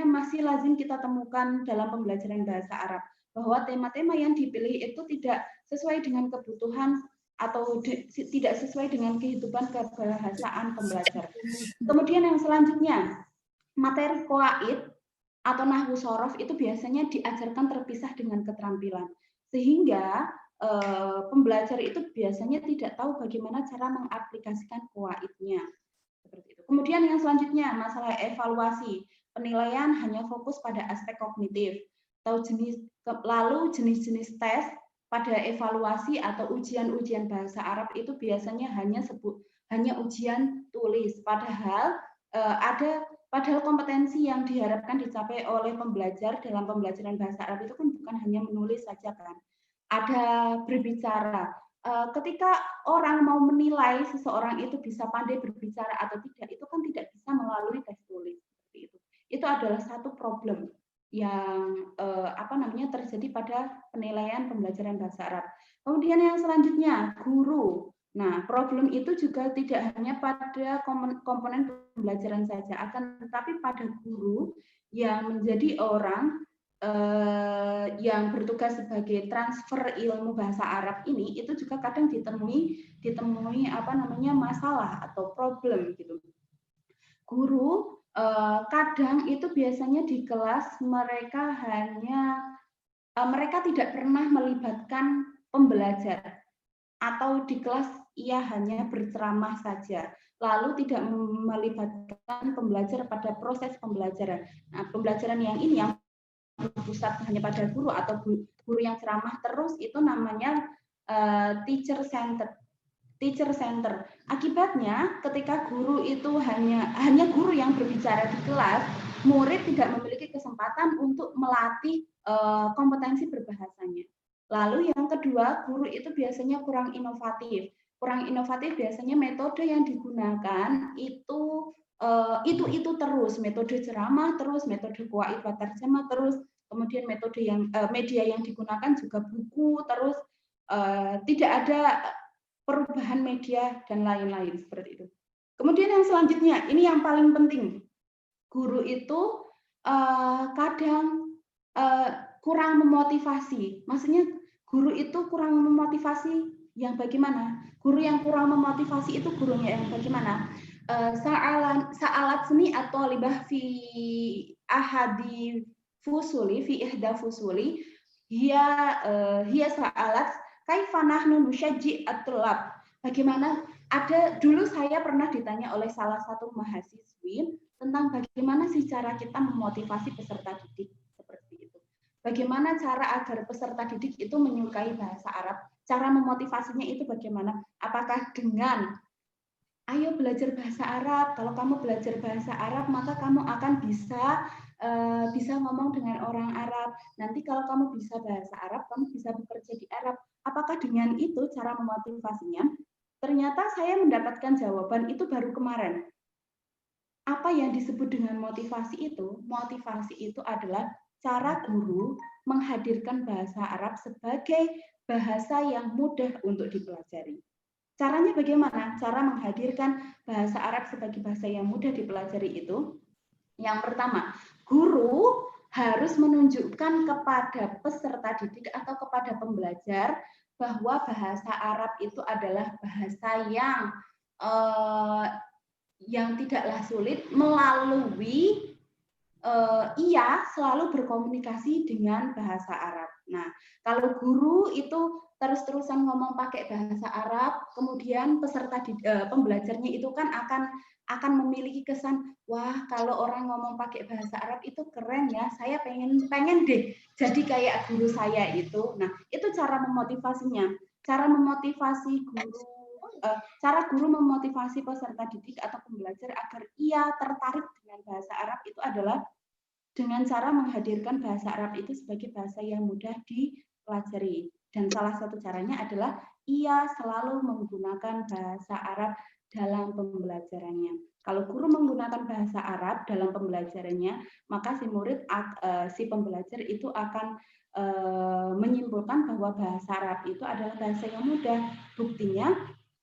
masih lazim kita temukan dalam pembelajaran bahasa Arab, bahwa tema-tema yang dipilih itu tidak sesuai dengan kebutuhan atau tidak sesuai dengan kehidupan kebahasaan pembelajar. Kemudian yang selanjutnya, materi qawaid atau nahwu shorof itu biasanya diajarkan terpisah dengan keterampilan, sehingga pembelajar itu biasanya tidak tahu bagaimana cara mengaplikasikan qawaidnya. Seperti itu. Kemudian yang selanjutnya, masalah evaluasi. Penilaian hanya fokus pada aspek kognitif. Lalu jenis-jenis tes pada evaluasi atau ujian-ujian bahasa Arab itu biasanya hanya ujian tulis. Padahal padahal kompetensi yang diharapkan dicapai oleh pembelajar dalam pembelajaran bahasa Arab itu kan bukan hanya menulis saja kan. Ada berbicara. Ketika orang mau menilai seseorang itu bisa pandai berbicara atau tidak, itu kan tidak bisa melalui tes tulis seperti itu. Itu adalah satu problem yang terjadi pada penilaian pembelajaran bahasa Arab. Kemudian yang selanjutnya, guru. Nah, problem itu juga tidak hanya pada komponen pembelajaran saja, akan tetapi pada guru yang menjadi orang yang bertugas sebagai transfer ilmu bahasa Arab ini, itu juga kadang ditemui apa namanya masalah atau problem gitu. Guru kadang itu biasanya di kelas mereka tidak pernah melibatkan pembelajar, atau di kelas ia hanya berceramah saja, lalu tidak melibatkan pembelajar pada proses pembelajaran. Nah, pembelajaran yang ini yang berpusat hanya pada guru atau guru yang ceramah terus, itu namanya teacher center. Akibatnya ketika guru itu hanya guru yang berbicara di kelas, murid tidak memiliki kesempatan untuk melatih kompetensi berbahasanya. Lalu yang kedua, guru itu biasanya kurang inovatif. Kurang inovatif biasanya metode yang digunakan itu terus, metode ceramah terus, metode qawaid wa tarjamah terus, kemudian metode yang media yang digunakan juga buku terus, tidak ada perubahan media dan lain-lain seperti itu. Kemudian yang selanjutnya, ini yang paling penting, guru itu kadang kurang memotivasi. Maksudnya guru itu kurang memotivasi yang bagaimana? Guru yang kurang memotivasi itu gurunya yang bagaimana? Sa'alat seni atau libah fi ahadi fusuli fi ihda fusuli hiya sa'alat kaifa nahnu nusyajji at-tulab. Bagaimana? Dulu saya pernah ditanya oleh salah satu mahasiswi tentang bagaimana sih cara kita memotivasi peserta didik seperti itu. Bagaimana cara agar peserta didik itu menyukai bahasa Arab? Cara memotivasinya itu bagaimana? Apakah dengan ayo belajar bahasa Arab. Kalau kamu belajar bahasa Arab, maka kamu akan bisa ngomong dengan orang Arab. Nanti kalau kamu bisa bahasa Arab, kamu bisa bekerja di Arab. Apakah dengan itu cara memotivasinya? Ternyata saya mendapatkan jawaban itu baru kemarin. Apa yang disebut dengan motivasi itu? Motivasi itu adalah cara guru menghadirkan bahasa Arab sebagai bahasa yang mudah untuk dipelajari. Caranya bagaimana? Cara menghadirkan bahasa Arab sebagai bahasa yang mudah dipelajari itu, yang pertama, guru harus menunjukkan kepada peserta didik atau kepada pembelajar bahwa bahasa Arab itu adalah bahasa yang tidaklah sulit, melalui ia selalu berkomunikasi dengan bahasa Arab. Nah, kalau guru itu terus-terusan ngomong pakai bahasa Arab, kemudian pembelajarnya itu kan akan memiliki kesan, wah kalau orang ngomong pakai bahasa Arab itu keren ya, saya pengen deh jadi kayak guru saya itu. Nah, itu cara memotivasinya, cara guru memotivasi peserta didik atau pembelajar agar ia tertarik dengan bahasa Arab itu adalah dengan cara menghadirkan bahasa Arab itu sebagai bahasa yang mudah dipelajari. Dan salah satu caranya adalah ia selalu menggunakan bahasa Arab dalam pembelajarannya. Kalau guru menggunakan bahasa Arab dalam pembelajarannya, maka si pembelajar itu akan menyimpulkan bahwa bahasa Arab itu adalah bahasa yang mudah. Buktinya,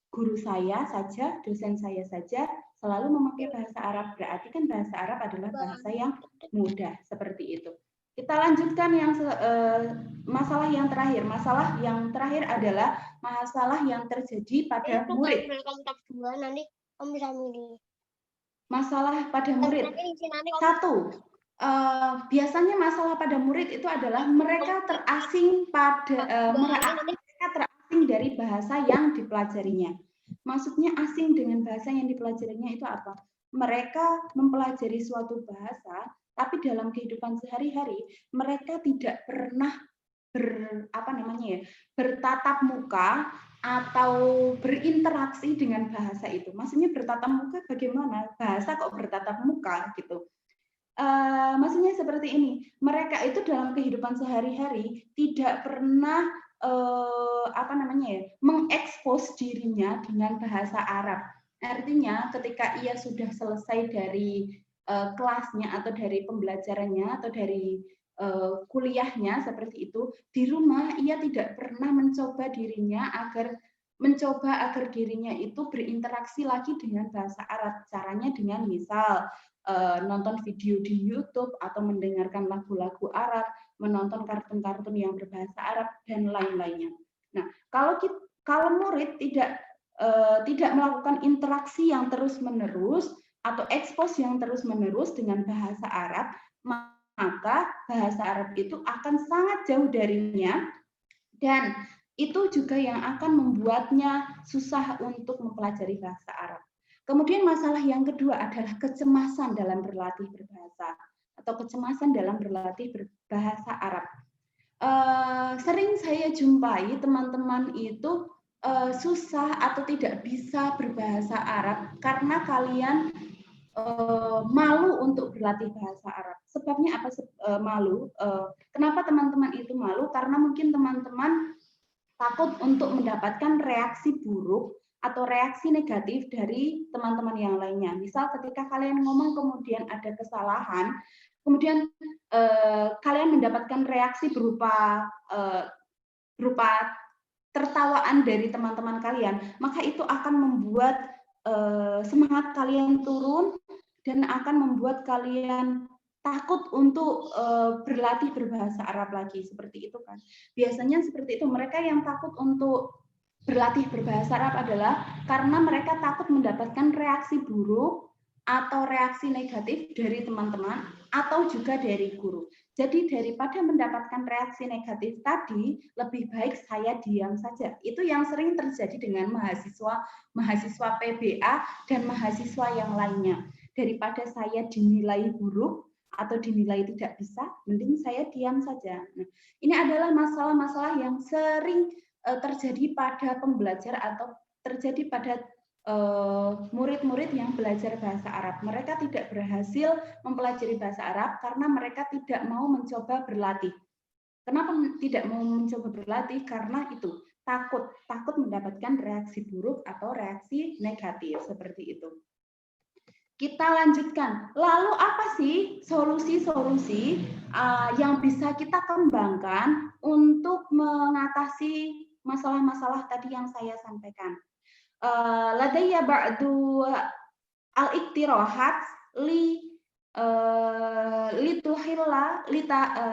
guru saya saja, dosen saya saja selalu memakai bahasa Arab. Berarti kan bahasa Arab adalah bahasa yang mudah, seperti itu. Kita lanjutkan yang masalah yang terakhir. Masalah yang terakhir adalah masalah yang terjadi pada murid. Masalah pada murid. Satu, biasanya masalah pada murid itu adalah mereka terasing dari bahasa yang dipelajarinya. Maksudnya asing dengan bahasa yang dipelajarinya itu apa? Mereka mempelajari suatu bahasa, tapi dalam kehidupan sehari-hari mereka tidak pernah bertatap muka atau berinteraksi dengan bahasa itu. Maksudnya bertatap muka bagaimana? Bahasa kok bertatap muka gitu. Maksudnya seperti ini. Mereka itu dalam kehidupan sehari-hari tidak pernah mengekspos dirinya dengan bahasa Arab. Artinya ketika ia sudah selesai dari kelasnya atau dari pembelajarannya atau dari kuliahnya seperti itu, di rumah ia tidak pernah mencoba dirinya agar mencoba agar dirinya itu berinteraksi lagi dengan bahasa Arab. Caranya dengan misal nonton video di YouTube atau mendengarkan lagu-lagu Arab, menonton kartun-kartun yang berbahasa Arab dan lain-lainnya. Nah, kalau murid tidak melakukan interaksi yang terus-menerus atau ekspos yang terus-menerus dengan bahasa Arab, maka bahasa Arab itu akan sangat jauh darinya, dan itu juga yang akan membuatnya susah untuk mempelajari bahasa Arab. Kemudian masalah yang kedua adalah kecemasan dalam berlatih berbahasa atau kecemasan dalam berlatih berbahasa Arab. Sering saya jumpai teman-teman itu susah atau tidak bisa berbahasa Arab karena kalian malu untuk berlatih bahasa Arab. Sebabnya apa malu? Kenapa teman-teman itu malu? Karena mungkin teman-teman takut untuk mendapatkan reaksi buruk atau reaksi negatif dari teman-teman yang lainnya. Misal ketika kalian ngomong kemudian ada kesalahan, kemudian kalian mendapatkan reaksi berupa tertawaan dari teman-teman kalian, maka itu akan membuat semangat kalian turun dan akan membuat kalian takut untuk berlatih berbahasa Arab lagi, seperti itu kan. Biasanya seperti itu, mereka yang takut untuk berlatih berbahasa Arab adalah karena mereka takut mendapatkan reaksi buruk atau reaksi negatif dari teman-teman atau juga dari guru. Jadi daripada mendapatkan reaksi negatif tadi, lebih baik saya diam saja. Itu yang sering terjadi dengan mahasiswa PBA dan mahasiswa yang lainnya. Daripada saya dinilai buruk atau dinilai tidak bisa, mending saya diam saja. Nah, ini adalah masalah-masalah yang sering terjadi pada pembelajar atau terjadi pada murid-murid yang belajar bahasa Arab. Mereka tidak berhasil mempelajari bahasa Arab karena mereka tidak mau mencoba berlatih. Kenapa tidak mau mencoba berlatih? Karena itu, takut mendapatkan reaksi buruk atau reaksi negatif, seperti itu. Kita lanjutkan. Lalu apa sih solusi-solusi yang bisa kita kembangkan untuk mengatasi masalah-masalah tadi yang saya sampaikan? Ladayya ba'du al-iktirahat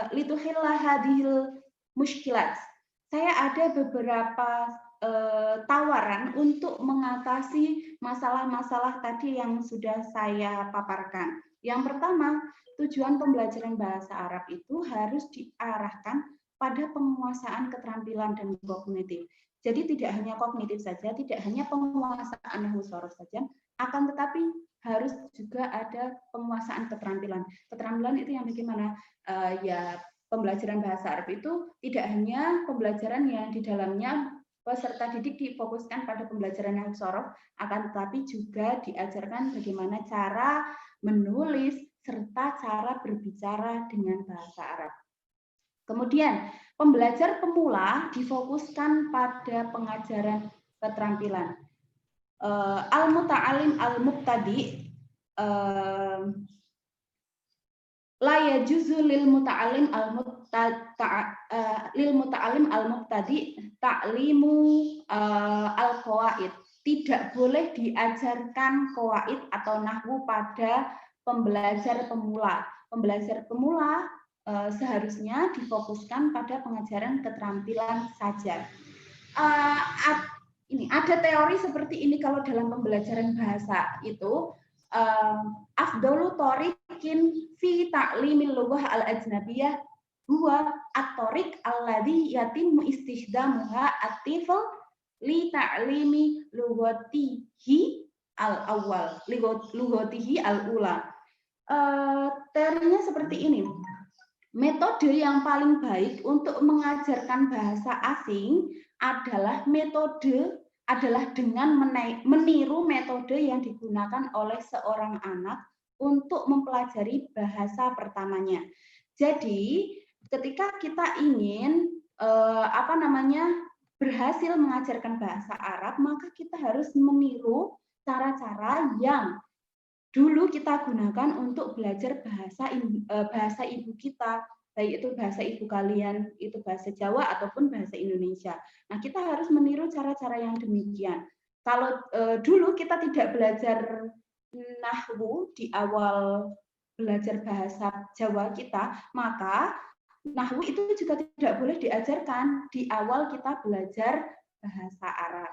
lituhilla hadhil mushkilat. Saya ada beberapa tawaran untuk mengatasi masalah-masalah tadi yang sudah saya paparkan. Yang pertama, tujuan pembelajaran bahasa Arab itu harus diarahkan pada penguasaan keterampilan dan kognitif. Jadi tidak hanya kognitif saja, tidak hanya penguasaan nahwu shorof saja, akan tetapi harus juga ada penguasaan keterampilan. Keterampilan itu yang bagaimana? Ya, pembelajaran bahasa Arab itu tidak hanya pembelajaran yang di dalamnya peserta didik difokuskan pada pembelajaran nahwu shorof, akan tetapi juga diajarkan bagaimana cara menulis serta cara berbicara dengan bahasa Arab. Kemudian, pembelajar pemula difokuskan pada pengajaran keterampilan. Al-muta'alim al-mubtadi la yajuzu lil muta'alim al-mubtadi ta'limu al-qawaid. Tidak boleh diajarkan qawaid atau nahwu pada pembelajar pemula. Pembelajar pemula seharusnya difokuskan pada pengajaran keterampilan saja. Ini ada teori seperti ini kalau dalam pembelajaran bahasa itu afdalu thoriqin fi ta'limil lughah al-ajnabiyah huwa at-thoriq alladhi yatimmu istikhdamuha at-tifl li ta'limi lughatihi al-awwal, lughatihi al-ula. Teorinya seperti ini. Metode yang paling baik untuk mengajarkan bahasa asing adalah dengan meniru metode yang digunakan oleh seorang anak untuk mempelajari bahasa pertamanya. Jadi, ketika kita ingin berhasil mengajarkan bahasa Arab, maka kita harus meniru cara-cara yang dulu kita gunakan untuk belajar bahasa ibu kita, baik itu bahasa ibu kalian, itu bahasa Jawa ataupun bahasa Indonesia. Nah, kita harus meniru cara-cara yang demikian. Kalau dulu kita tidak belajar nahwu di awal belajar bahasa Jawa kita, maka nahwu itu juga tidak boleh diajarkan di awal kita belajar bahasa Arab.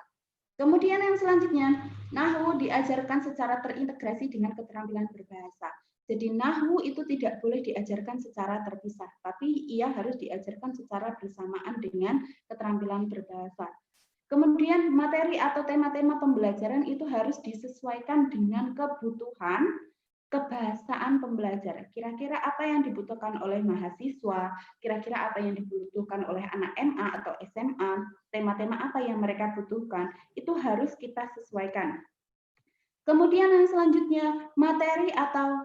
Kemudian yang selanjutnya, nahwu diajarkan secara terintegrasi dengan keterampilan berbahasa. Jadi nahwu itu tidak boleh diajarkan secara terpisah, tapi ia harus diajarkan secara bersamaan dengan keterampilan berbahasa. Kemudian materi atau tema-tema pembelajaran itu harus disesuaikan dengan kebutuhan kebahasaan pembelajar. Kira-kira apa yang dibutuhkan oleh mahasiswa, kira-kira apa yang dibutuhkan oleh anak MA atau SMA, tema-tema apa yang mereka butuhkan, itu harus kita sesuaikan. Kemudian yang selanjutnya, materi atau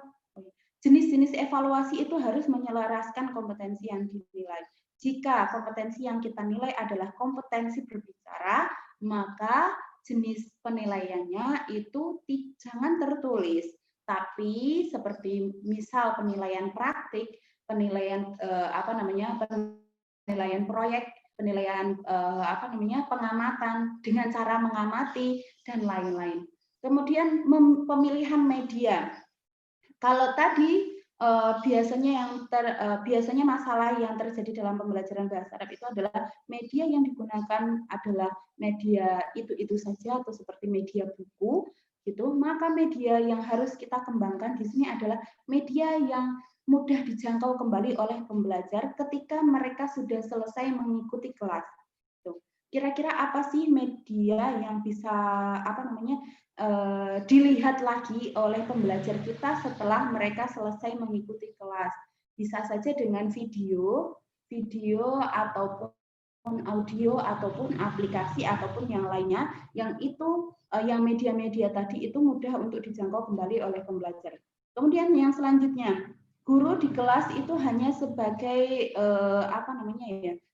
jenis-jenis evaluasi itu harus menyelaraskan kompetensi yang dinilai. Jika kompetensi yang kita nilai adalah kompetensi berbicara, maka jenis penilaiannya itu jangan tertulis. Tapi seperti misal penilaian praktik, penilaian penilaian proyek, penilaian pengamatan dengan cara mengamati dan lain-lain. Kemudian pemilihan media. Kalau tadi biasanya masalah yang terjadi dalam pembelajaran bahasa Arab itu adalah media yang digunakan adalah media itu saja atau seperti media buku gitu, maka media yang harus kita kembangkan di sini adalah media yang mudah dijangkau kembali oleh pembelajar ketika mereka sudah selesai mengikuti kelas. Kira-kira apa sih media yang bisa dilihat lagi oleh pembelajar kita setelah mereka selesai mengikuti kelas? Bisa saja dengan video ataupun audio ataupun aplikasi ataupun yang lainnya yang itu yang media-media tadi itu mudah untuk dijangkau kembali oleh pembelajar. Kemudian yang selanjutnya, guru di kelas itu hanya sebagai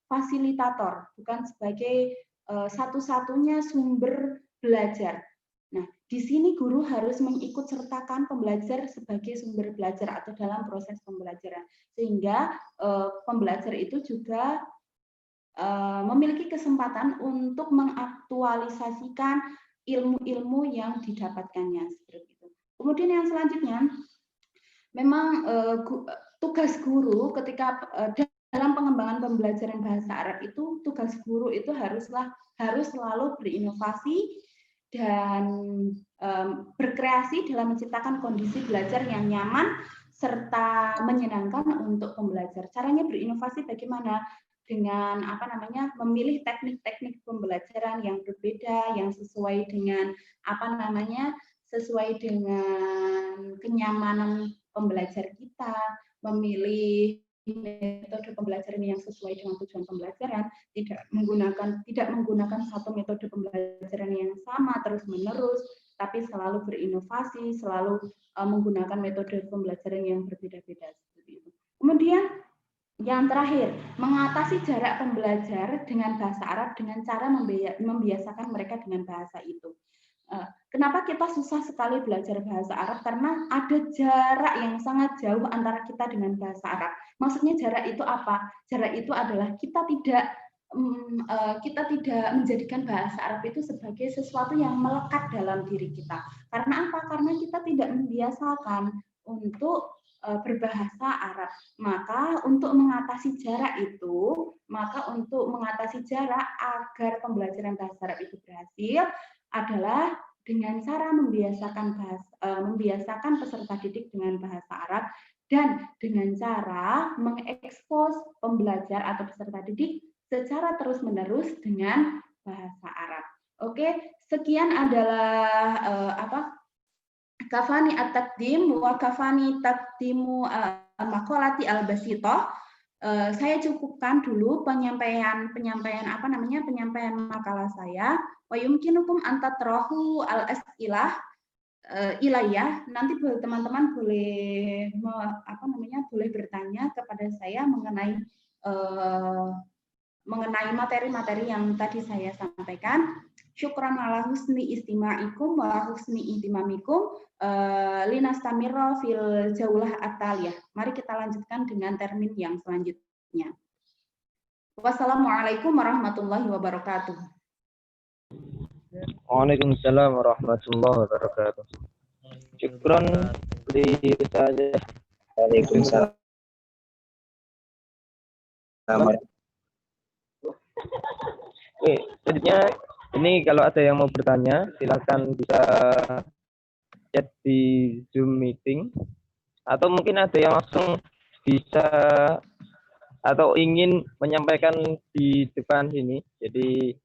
fasilitator, bukan sebagai satu-satunya sumber belajar. Nah, di sini guru harus mengikut sertakan pembelajar sebagai sumber belajar atau dalam proses pembelajaran, sehingga pembelajar itu juga memiliki kesempatan untuk mengaktualisasikan ilmu-ilmu yang didapatkannya. Seperti itu. Kemudian yang selanjutnya, memang tugas guru ketika dalam pengembangan pembelajaran bahasa Arab itu, tugas guru itu harus selalu berinovasi dan berkreasi dalam menciptakan kondisi belajar yang nyaman serta menyenangkan untuk pembelajar. Caranya berinovasi bagaimana? Dengan memilih teknik-teknik pembelajaran yang berbeda, yang sesuai dengan sesuai dengan kenyamanan pembelajar kita, memilih metode pembelajaran yang sesuai dengan tujuan pembelajaran, tidak menggunakan satu metode pembelajaran yang sama terus-menerus, tapi selalu berinovasi, selalu menggunakan metode pembelajaran yang berbeda-beda seperti itu. Kemudian yang terakhir, mengatasi jarak pembelajar dengan bahasa Arab dengan cara membiasakan mereka dengan bahasa itu. Kenapa kita susah sekali belajar bahasa Arab? Karena ada jarak yang sangat jauh antara kita dengan bahasa Arab. Maksudnya jarak itu apa? Jarak itu adalah kita tidak menjadikan bahasa Arab itu sebagai sesuatu yang melekat dalam diri kita. Karena apa? Karena kita tidak membiasakan untuk berbahasa Arab. Maka untuk mengatasi jarak agar pembelajaran bahasa Arab itu berhasil adalah dengan cara membiasakan peserta didik dengan bahasa Arab dan dengan cara mengekspos pembelajar atau peserta didik secara terus-menerus dengan bahasa Arab. Oke, sekian adalah kafani at-taqdim wa kafani taqdimu maqalati al-basithah. Saya cukupkan dulu penyampaian makalah saya. Wa yumkinukum an tatrahu al-as'ilah ilayah. Nanti teman-teman boleh boleh bertanya kepada saya mengenai materi-materi yang tadi saya sampaikan. Syukran ala husni istima'ikum wa husni ihtimamikum linastamirra fil jaulah ataliyah. Mari kita lanjutkan dengan termin yang selanjutnya. Wassalamualaikum warahmatullahi wabarakatuh. Waalaikumsalam warahmatullahi wabarakatuh. Syukron li ustazah. Waalaikumsalam. Oke, selanjutnya ini kalau ada yang mau bertanya, silakan bisa chat di Zoom meeting, atau mungkin ada yang langsung bisa atau ingin menyampaikan di depan sini. Jadi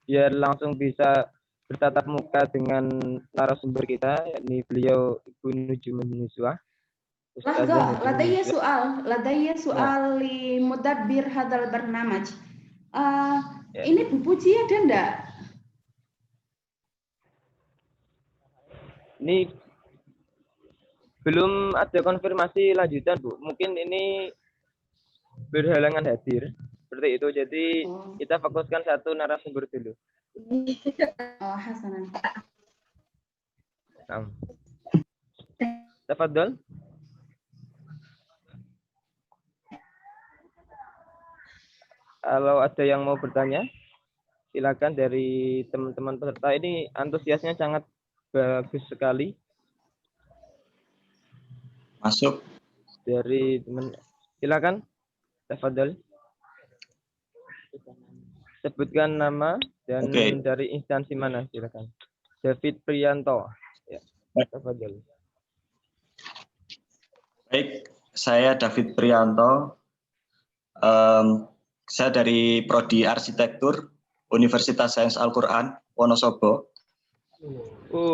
biar langsung bisa bertatap muka dengan narasumber kita, yakni beliau Ibu Nujumun Nuswah. Ladaya soal li mudabbir hadal barnamaj. Ini Bu Puji ada enggak? Ini belum ada konfirmasi lanjutan, Bu. Mungkin ini berhalangan hadir. Seperti itu. Jadi kita fokuskan satu narasumber dulu. Oh, hasanan. Tafadhol. Kalau ada yang mau bertanya, silakan dari teman-teman peserta. Ini antusiasnya sangat bagus sekali. Masuk. Dari teman, silakan. Tafadhol. Sebutkan nama dan dari instansi mana, silakan. David Priyanto. Ya, tafadhol. Baik, saya David Priyanto. Saya dari Prodi Arsitektur Universitas Sains Al-Quran Wonosobo.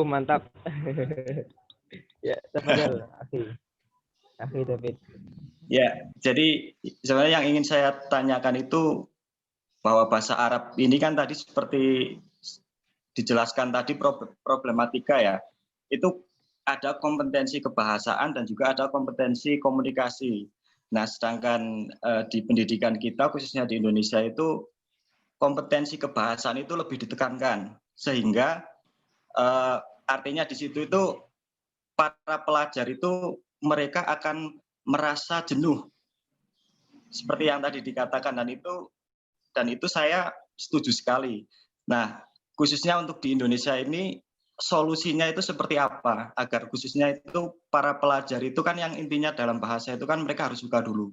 Mantap. Ya, tafadhol. Akhi David. Ya, jadi sebenarnya yang ingin saya tanyakan itu bahwa bahasa Arab ini kan tadi seperti dijelaskan tadi problematika ya. Itu ada kompetensi kebahasaan dan juga ada kompetensi komunikasi. Nah, sedangkan di pendidikan kita khususnya di Indonesia itu kompetensi kebahasaan itu lebih ditekankan, sehingga artinya di situ itu para pelajar itu mereka akan merasa jenuh seperti yang tadi dikatakan, dan itu saya setuju sekali. Nah, khususnya untuk di Indonesia ini solusinya itu seperti apa agar khususnya itu para pelajar itu kan yang intinya dalam bahasa itu kan mereka harus suka dulu.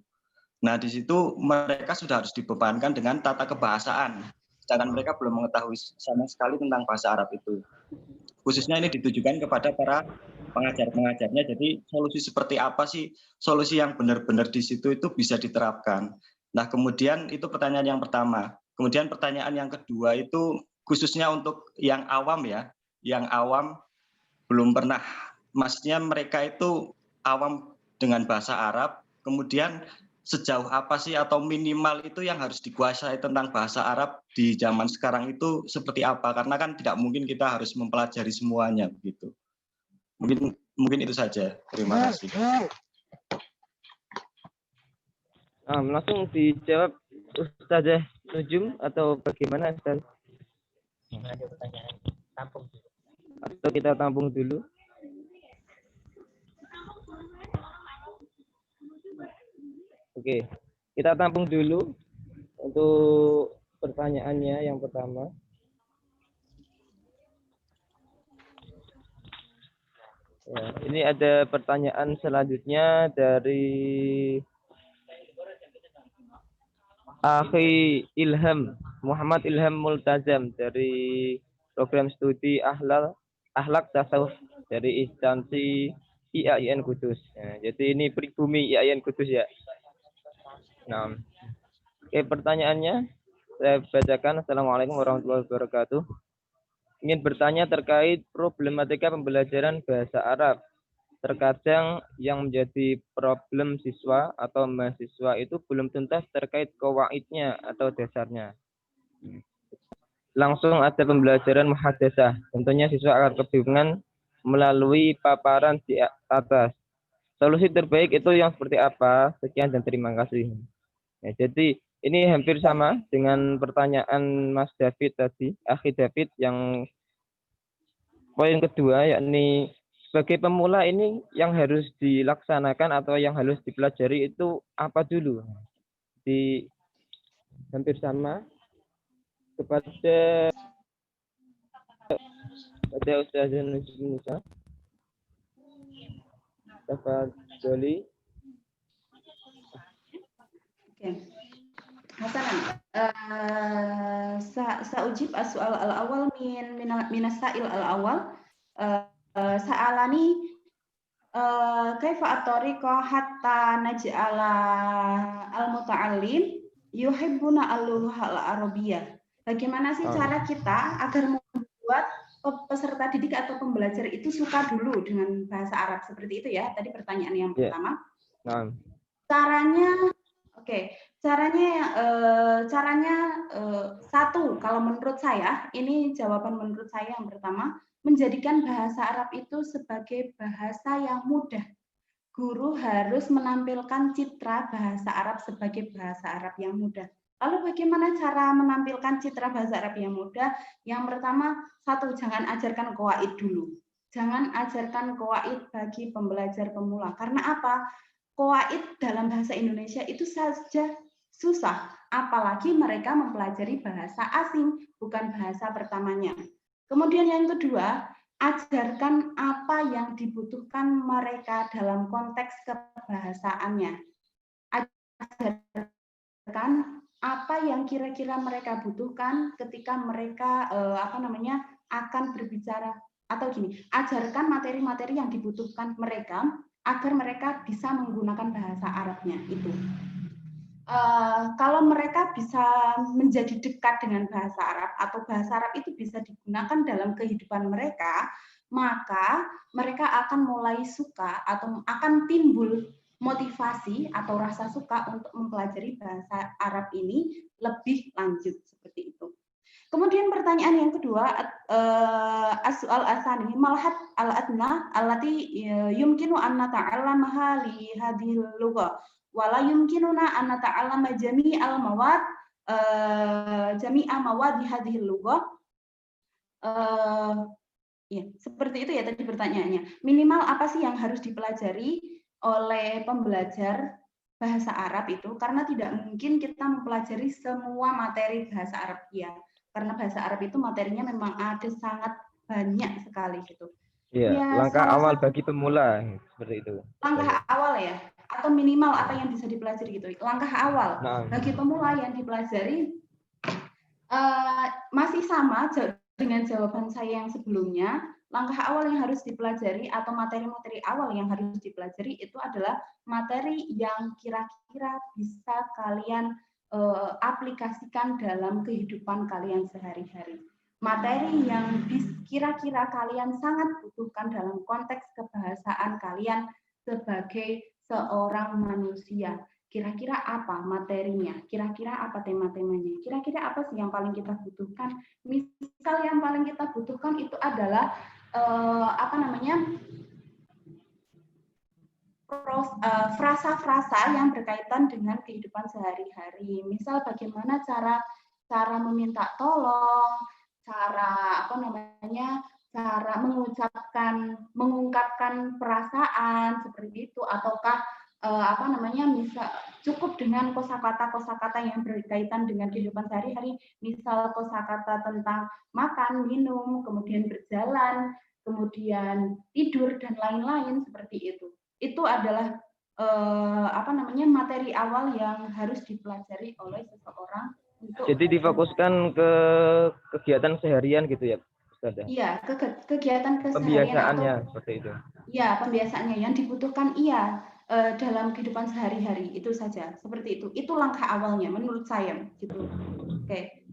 Nah, di situ mereka sudah harus dibebankan dengan tata kebahasaan, sedangkan mereka belum mengetahui sama sekali tentang bahasa Arab itu. Khususnya ini ditujukan kepada para pengajar-pengajarnya. Jadi solusi seperti apa sih, solusi yang benar-benar di situ itu bisa diterapkan. Nah, kemudian itu pertanyaan yang pertama. Kemudian pertanyaan yang kedua itu khususnya untuk yang awam ya, yang awam belum pernah, maksudnya mereka itu awam dengan bahasa Arab, kemudian sejauh apa sih atau minimal itu yang harus dikuasai tentang bahasa Arab di zaman sekarang itu seperti apa? Karena kan tidak mungkin kita harus mempelajari semuanya begitu. Mungkin itu saja. Terima kasih. Langsung dijawab Ustazah Nujum atau bagaimana, Ustaz? Ada pertanyaan, tampung dulu. Atau kita tampung dulu? Oke, kita tampung dulu untuk pertanyaannya yang pertama. Ya, ini ada pertanyaan selanjutnya dari Akhi Ilham, Muhammad Ilham Multazam dari program studi Akhlak Tasawuf dari instansi IAIN Kudus. Ya, jadi ini pribumi IAIN Kudus ya. Nah, oke, pertanyaannya saya bacakan. Assalamualaikum warahmatullahi wabarakatuh. Ingin bertanya terkait problematika pembelajaran bahasa Arab. Terkadang yang menjadi problem siswa atau mahasiswa itu belum tuntas terkait kawaidnya atau dasarnya. Langsung ada pembelajaran muhadasah. Tentunya siswa akan kebingungan melalui paparan di atas. Solusi terbaik itu yang seperti apa? Sekian dan terima kasih. Ya, jadi Ini hampir sama dengan pertanyaan Mas David tadi, Akhi David, yang poin kedua, yakni sebagai pemula ini yang harus dilaksanakan atau yang harus dipelajari itu apa dulu? Hampir sama kepada Ustazah Musa. Tafadholi. Oke. Hasanan. Saujib as-soal al-awal min as-sa'il al-awal. Sa'alani kaifa at-tariqa hatta naj'ala al-muta'allim yuhibbuna al-lugha al-arabiyyah. Bagaimana sih cara kita agar membuat peserta didik atau pembelajar itu suka dulu dengan bahasa Arab, seperti itu ya? Tadi pertanyaan yang pertama. Caranya, caranya satu, kalau menurut saya, ini jawaban menurut saya yang pertama, menjadikan bahasa Arab itu sebagai bahasa yang mudah. Guru harus menampilkan citra bahasa Arab sebagai bahasa Arab yang mudah. Lalu bagaimana cara menampilkan citra bahasa Arab yang mudah? Yang pertama, satu, jangan ajarkan qawaid dulu. Jangan ajarkan qawaid bagi pembelajar pemula. Karena apa? Qawaid dalam bahasa Indonesia itu saja susah, apalagi mereka mempelajari bahasa asing, bukan bahasa pertamanya. Kemudian yang kedua, ajarkan apa yang dibutuhkan mereka dalam konteks kebahasaannya. Ajarkan apa yang kira-kira mereka butuhkan ketika mereka akan berbicara, atau gini, ajarkan materi-materi yang dibutuhkan mereka agar mereka bisa menggunakan bahasa Arabnya itu. Kalau mereka bisa menjadi dekat dengan bahasa Arab atau bahasa Arab itu bisa digunakan dalam kehidupan mereka, maka mereka akan mulai suka atau akan timbul motivasi atau rasa suka untuk mempelajari bahasa Arab ini lebih lanjut, seperti itu. Kemudian pertanyaan yang kedua, as-soal asani malhat al-adna allati yumkinu an nata'allamaha li hadhil lugha wala yumkinuna an nata'allama jami'al mawad jami'a mawad di hadhil lugha. Ya, seperti itu ya tadi pertanyaannya. Minimal apa sih yang harus dipelajari oleh pembelajar bahasa Arab itu, karena tidak mungkin kita mempelajari semua materi bahasa Arab ya. Karena bahasa Arab itu materinya memang ada sangat banyak sekali gitu. Iya, ya, langkah awal bagi pemula seperti itu. Langkah awal ya, atau minimal apa yang bisa dipelajari gitu. Langkah awal bagi pemula yang dipelajari masih sama dengan jawaban saya yang sebelumnya. Langkah awal yang harus dipelajari atau materi-materi awal yang harus dipelajari itu adalah materi yang kira-kira bisa kalian aplikasikan dalam kehidupan kalian sehari-hari. Materi yang kira-kira kalian sangat butuhkan dalam konteks kebahasaan kalian sebagai seorang manusia. Kira-kira apa materinya? Kira-kira apa tema-temanya? Kira-kira apa sih yang paling kita butuhkan? Misal yang paling kita butuhkan itu adalah frasa-frasa yang berkaitan dengan kehidupan sehari-hari. Misal bagaimana cara meminta tolong, cara cara mengungkapkan perasaan seperti itu, ataukah misal cukup dengan kosakata yang berkaitan dengan kehidupan sehari-hari, misal kosakata tentang makan, minum, kemudian berjalan, kemudian tidur dan lain-lain seperti itu. Itu adalah materi awal yang harus dipelajari oleh seseorang. Jadi difokuskan ke kegiatan seharian gitu ya, Ustazah? Iya, kegiatan keseharian. Pembiasaannya seperti itu. Iya, pembiasaannya yang dibutuhkan dalam kehidupan sehari-hari itu saja, seperti itu. Itu langkah awalnya menurut saya gitu. Oke.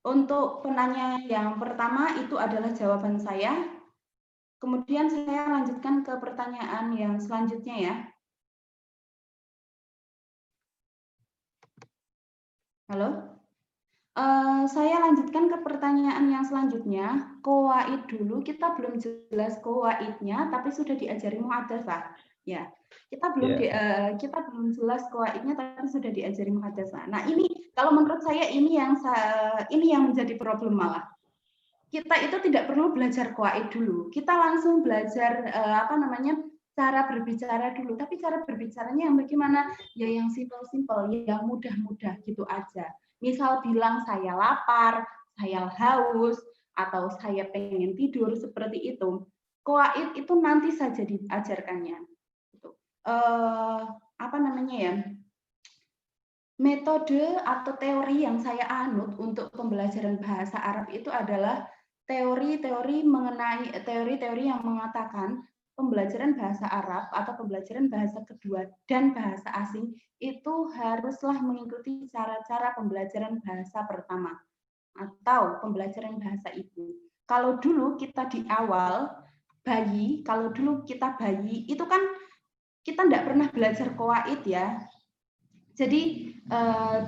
Untuk penanya yang pertama itu adalah jawaban saya. Kemudian saya lanjutkan ke pertanyaan yang selanjutnya ya. Halo? Saya lanjutkan ke pertanyaan yang selanjutnya. Qawaid dulu, kita belum jelas qawaidnya, tapi sudah diajari mu'adzafah. Ya, Kita belum jelas qawaidnya, tapi sudah diajari muhadzatsah. Nah, ini kalau menurut saya ini yang menjadi problem malah. Kita itu tidak perlu belajar qawaid dulu. Kita langsung belajar cara berbicara dulu. Tapi cara berbicaranya yang bagaimana? Ya yang simpel-simpel, yang mudah-mudah gitu aja. Misal bilang saya lapar, saya haus, atau saya pengen tidur, seperti itu. Qawaid itu nanti saja diajarkannya. Metode atau teori yang saya anut untuk pembelajaran bahasa Arab itu adalah teori-teori yang mengatakan pembelajaran bahasa Arab atau pembelajaran bahasa kedua dan bahasa asing itu haruslah mengikuti cara-cara pembelajaran bahasa pertama atau pembelajaran bahasa ibu. Kalau dulu kita di awal bayi itu kan kita tidak pernah belajar qawaid ya. Jadi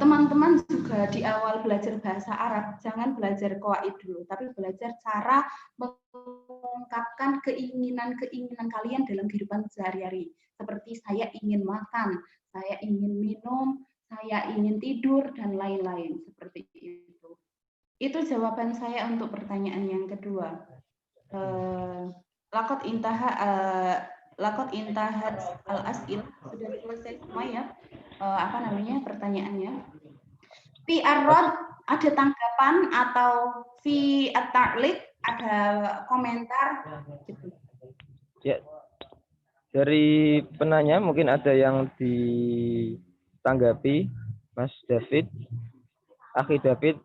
teman-teman juga di awal belajar bahasa Arab jangan belajar qawaid dulu, tapi belajar cara mengungkapkan keinginan-keinginan kalian dalam kehidupan sehari-hari. Seperti saya ingin makan, saya ingin minum, saya ingin tidur dan lain-lain seperti itu. Itu jawaban saya untuk pertanyaan yang kedua. Lakot intahat al-as'il, sudah selesai semua ya pertanyaannya. Fi ar-rad ada tanggapan atau fi at-ta'liq ada komentar gitu. Ya. Dari penanya mungkin ada yang ditanggapi Mas David, Akhi David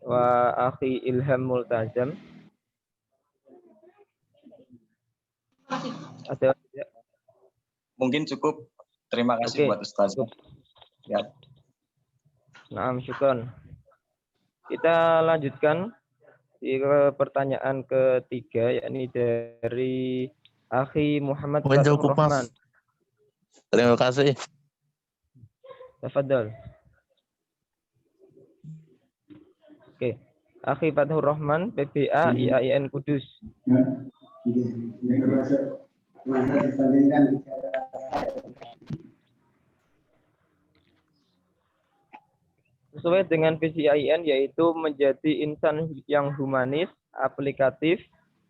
wa Akhi Ilham Multazam. Ada ya. Mungkin cukup. Terima kasih buat Ustaz. Ya. Naam, syukron. Kita lanjutkan ke pertanyaan ketiga, yakni dari Akhi Muhammad Fathur Rahman. Terima kasih. Tafadhol. Oke. Akhi Fathur Rahman, PBA IAIN Kudus. Sesuai dengan visi IAIN yaitu menjadi insan yang humanis, aplikatif,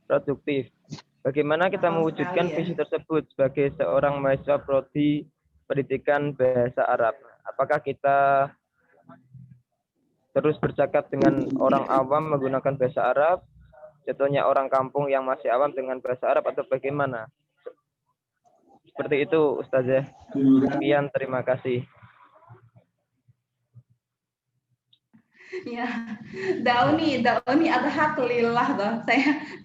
produktif. Bagaimana kita mewujudkan visi tersebut sebagai seorang mahasiswa prodi pendidikan bahasa Arab? Apakah kita terus bercakap dengan orang awam menggunakan bahasa Arab? Contohnya orang kampung yang masih awam dengan bahasa Arab atau bagaimana? Seperti itu, Ustazah. Sekian, terima kasih. Ya, dauni adhaq lillah toh.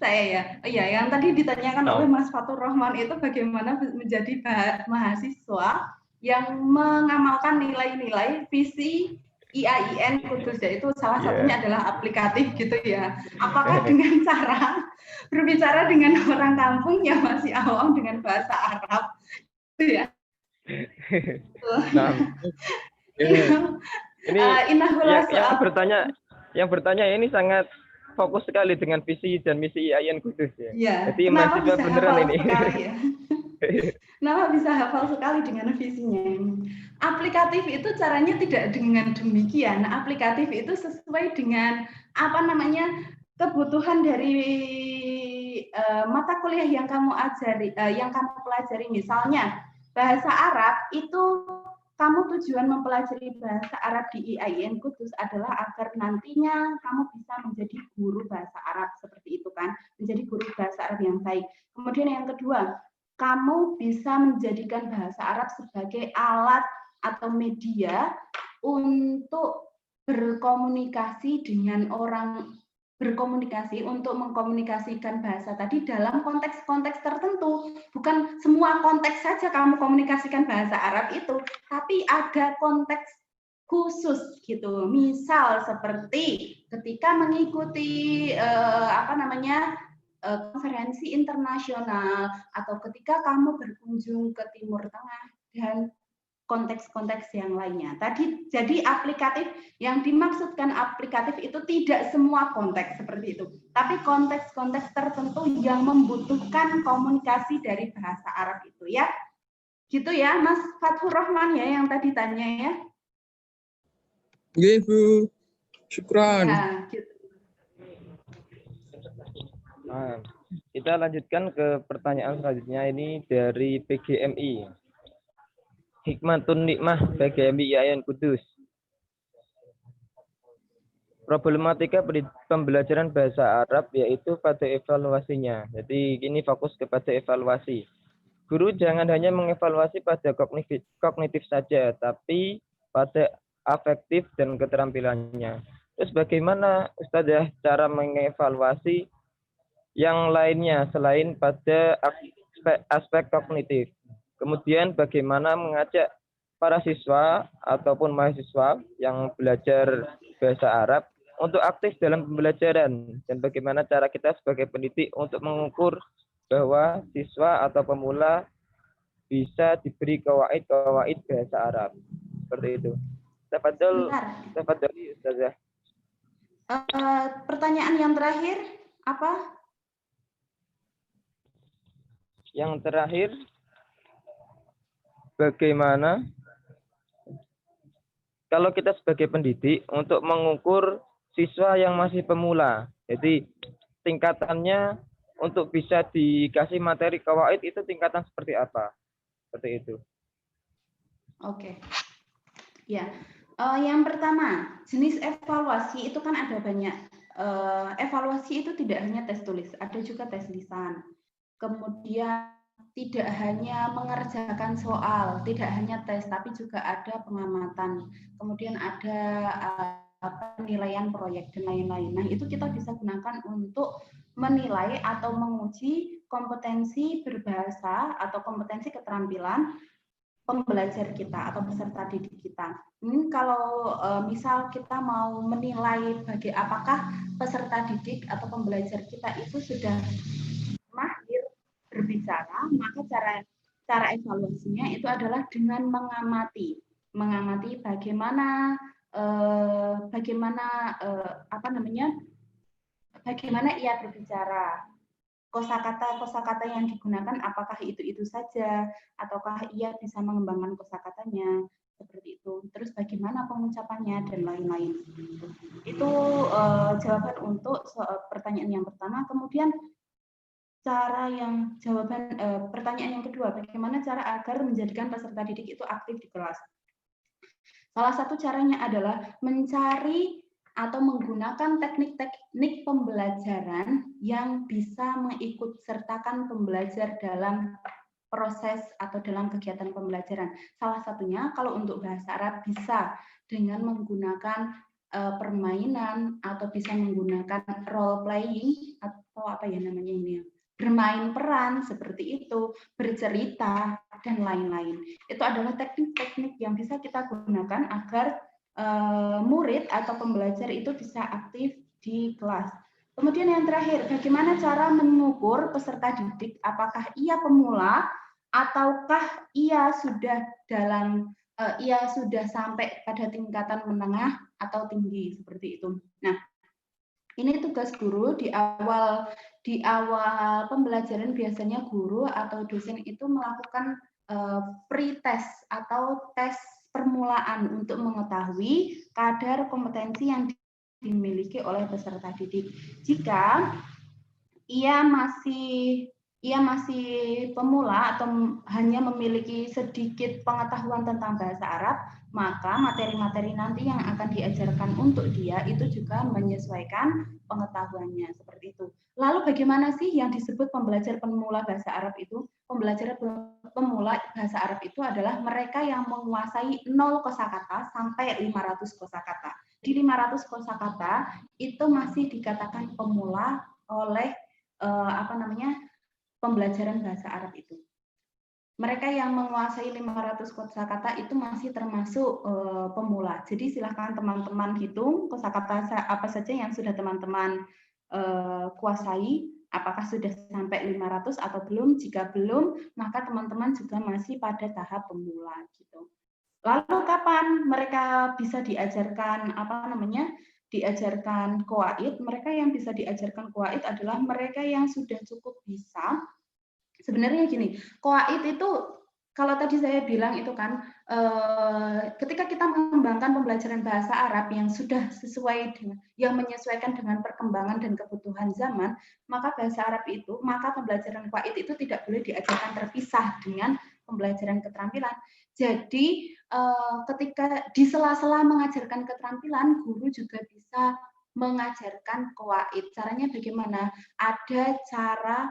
Saya ya. Iya, yang tadi ditanyakan oleh Mas Fathur Rahman itu bagaimana menjadi mahasiswa yang mengamalkan nilai-nilai visi IAIN Kudus, yaitu salah satunya adalah aplikatif gitu ya. Apakah dengan cara berbicara dengan orang kampung yang masih awam dengan bahasa Arab gitu ya. Nah. Ini yang bertanya ini sangat fokus sekali dengan visi dan misi IAIN Kudus ya. Ya, jadi mahasiswa beneran ini. Ya? Kenapa bisa hafal sekali dengan visinya ini? Aplikatif itu caranya tidak dengan demikian. Aplikatif itu sesuai dengan kebutuhan dari mata kuliah yang kamu pelajari. Misalnya bahasa Arab itu kamu tujuan mempelajari bahasa Arab di IAIN Kudus adalah agar nantinya kamu bisa menjadi guru bahasa Arab, seperti itu kan, menjadi guru bahasa Arab yang baik. Kemudian yang kedua, kamu bisa menjadikan bahasa Arab sebagai alat atau media untuk berkomunikasi dengan orang, untuk mengkomunikasikan bahasa tadi dalam konteks-konteks tertentu. Bukan semua konteks saja kamu komunikasikan bahasa Arab itu, tapi ada konteks khusus gitu. Misal seperti ketika mengikuti konferensi internasional atau ketika kamu berkunjung ke Timur Tengah dan konteks-konteks yang lainnya. Jadi aplikatif, yang dimaksudkan aplikatif itu tidak semua konteks seperti itu, tapi konteks-konteks tertentu yang membutuhkan komunikasi dari bahasa Arab itu ya. Gitu ya, Mas Fathur Rahman ya yang tadi tanya ya. Nggih, Bu. Syukran. Ya, gitu. Nah, kita lanjutkan ke pertanyaan selanjutnya ini dari PGMI. Hikmatun Nikmah PGMI Yayan Kudus. Problematika pembelajaran bahasa Arab yaitu pada evaluasinya. Jadi ini fokus kepada evaluasi. Guru jangan hanya mengevaluasi pada kognitif saja, tapi pada afektif dan keterampilannya. Terus bagaimana Ustazah cara mengevaluasi yang lainnya selain pada aspek kognitif? Kemudian bagaimana mengajak para siswa ataupun mahasiswa yang belajar bahasa Arab untuk aktif dalam pembelajaran, dan bagaimana cara kita sebagai pendidik untuk mengukur bahwa siswa atau pemula bisa diberi kawaid bahasa Arab. Seperti itu. Tafadhali Ustazah. Pertanyaan yang terakhir apa? Yang terakhir, bagaimana kalau kita sebagai pendidik untuk mengukur siswa yang masih pemula. Jadi tingkatannya untuk bisa dikasih materi kawaid itu tingkatan seperti apa? Seperti itu. Oke. Ya. Yang pertama, jenis evaluasi itu kan ada banyak. Evaluasi itu tidak hanya tes tulis, ada juga tes lisan. Kemudian tidak hanya mengerjakan soal, tidak hanya tes, tapi juga ada pengamatan. Kemudian ada penilaian proyek dan lain-lain. Nah, itu kita bisa gunakan untuk menilai atau menguji kompetensi berbahasa atau kompetensi keterampilan pembelajar kita atau peserta didik kita. Kalau misal kita mau menilai apakah peserta didik atau pembelajar kita itu sudah mahir berbicara, maka cara evaluasinya itu adalah dengan mengamati bagaimana ia berbicara, kosakata yang digunakan apakah itu saja ataukah ia bisa mengembangkan kosakatanya, seperti itu. Terus bagaimana pengucapannya dan lain-lain. Itu jawaban untuk pertanyaan yang pertama. Kemudian pertanyaan yang kedua, bagaimana cara agar menjadikan peserta didik itu aktif di kelas? Salah satu caranya adalah mencari atau menggunakan teknik-teknik pembelajaran yang bisa mengikutsertakan pembelajar dalam proses atau dalam kegiatan pembelajaran. Salah satunya kalau untuk bahasa Arab bisa dengan menggunakan permainan atau bisa menggunakan role playing atau apa ya namanya ini ya, bermain peran seperti itu, bercerita dan lain-lain. Itu adalah teknik-teknik yang bisa kita gunakan agar murid atau pembelajar itu bisa aktif di kelas. Kemudian yang terakhir, bagaimana cara mengukur peserta didik apakah ia pemula ataukah ia sudah sampai pada tingkatan menengah atau tinggi, seperti itu. Nah, ini tugas guru di awal pembelajaran. Biasanya guru atau dosen itu melakukan pre-test atau tes permulaan untuk mengetahui kadar kompetensi yang dimiliki oleh peserta didik. Jika ia masih pemula atau hanya memiliki sedikit pengetahuan tentang bahasa Arab, maka materi-materi nanti yang akan diajarkan untuk dia itu juga menyesuaikan pengetahuannya, seperti itu. Lalu bagaimana sih yang disebut pembelajar pemula bahasa Arab itu? Pembelajar pemula bahasa Arab itu adalah mereka yang menguasai 0 kosakata sampai 500 kosakata. Di 500 kosakata itu masih dikatakan pemula oleh pembelajaran bahasa Arab itu. Mereka yang menguasai 500 kosakata itu masih termasuk pemula. Jadi silakan teman-teman hitung kosakata apa saja yang sudah teman-teman kuasai, apakah sudah sampai 500 atau belum. Jika belum, maka teman-teman juga masih pada tahap pemula gitu. Lalu kapan mereka bisa diajarkan diajarkan qawaid? Mereka yang bisa diajarkan qawaid adalah mereka yang sudah cukup bisa. Sebenarnya gini, qawaid itu kalau tadi saya bilang itu kan, ketika kita mengembangkan pembelajaran bahasa Arab yang sudah sesuai dengan, yang menyesuaikan dengan perkembangan dan kebutuhan zaman, maka pembelajaran qaid itu tidak boleh diajarkan terpisah dengan pembelajaran keterampilan. Jadi ketika di sela-sela mengajarkan keterampilan, guru juga bisa mengajarkan qaid. Caranya bagaimana? Ada cara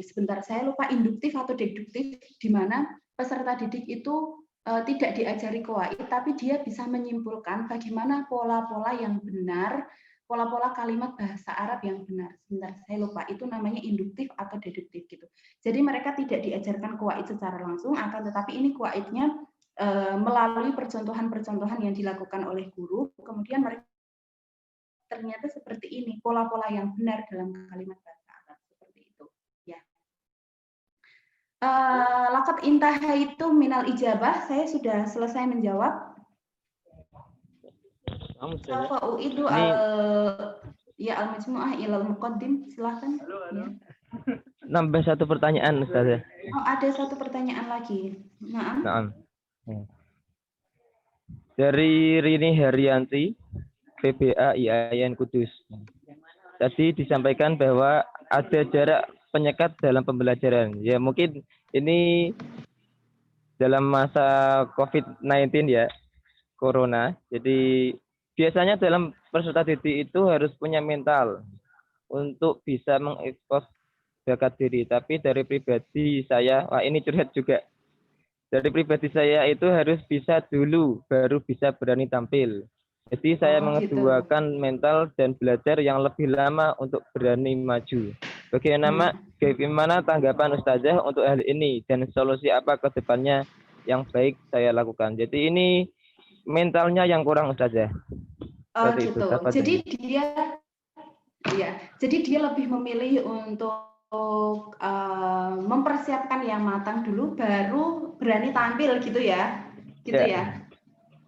sebentar saya lupa, induktif atau deduktif, di mana peserta didik itu tidak diajari qaid, tapi dia bisa menyimpulkan bagaimana pola-pola yang benar, pola-pola kalimat bahasa Arab yang benar. Sebentar saya lupa, itu namanya induktif atau deduktif gitu. Jadi mereka tidak diajarkan qaid secara langsung, akan tetapi ini qaidnya melalui percontohan-percontohan yang dilakukan oleh guru, kemudian mereka ternyata seperti ini pola-pola yang benar dalam kalimat bahasa Arab, seperti itu ya. Laqad intahaitu minal ijabah, saya sudah selesai menjawab. Itu al-majmu'ah ilal muqaddim, silakan. Ya. Nambah satu pertanyaan Ustazah. Oh, ada satu pertanyaan lagi. Naam. Dari Rini Haryanti, PBA IAIN Kudus. Tadi disampaikan bahwa ada jarak penyekat dalam pembelajaran. Ya mungkin ini dalam masa COVID-19 ya, Corona. Jadi biasanya dalam peserta didik itu harus punya mental untuk bisa mengekspos bakat diri. Tapi dari pribadi saya, wah ini curhat juga. Dari pribadi saya itu harus bisa dulu, baru bisa berani tampil. Jadi saya mengeduakan mental dan belajar yang lebih lama untuk berani maju. Bagaimana tanggapan Ustazah untuk hal ini dan solusi apa ke depannya yang baik saya lakukan? Jadi ini mentalnya yang kurang Ustazah. Oh gitu. Jadi dia lebih memilih untuk mempersiapkan yang matang dulu, baru berani tampil gitu ya, ya.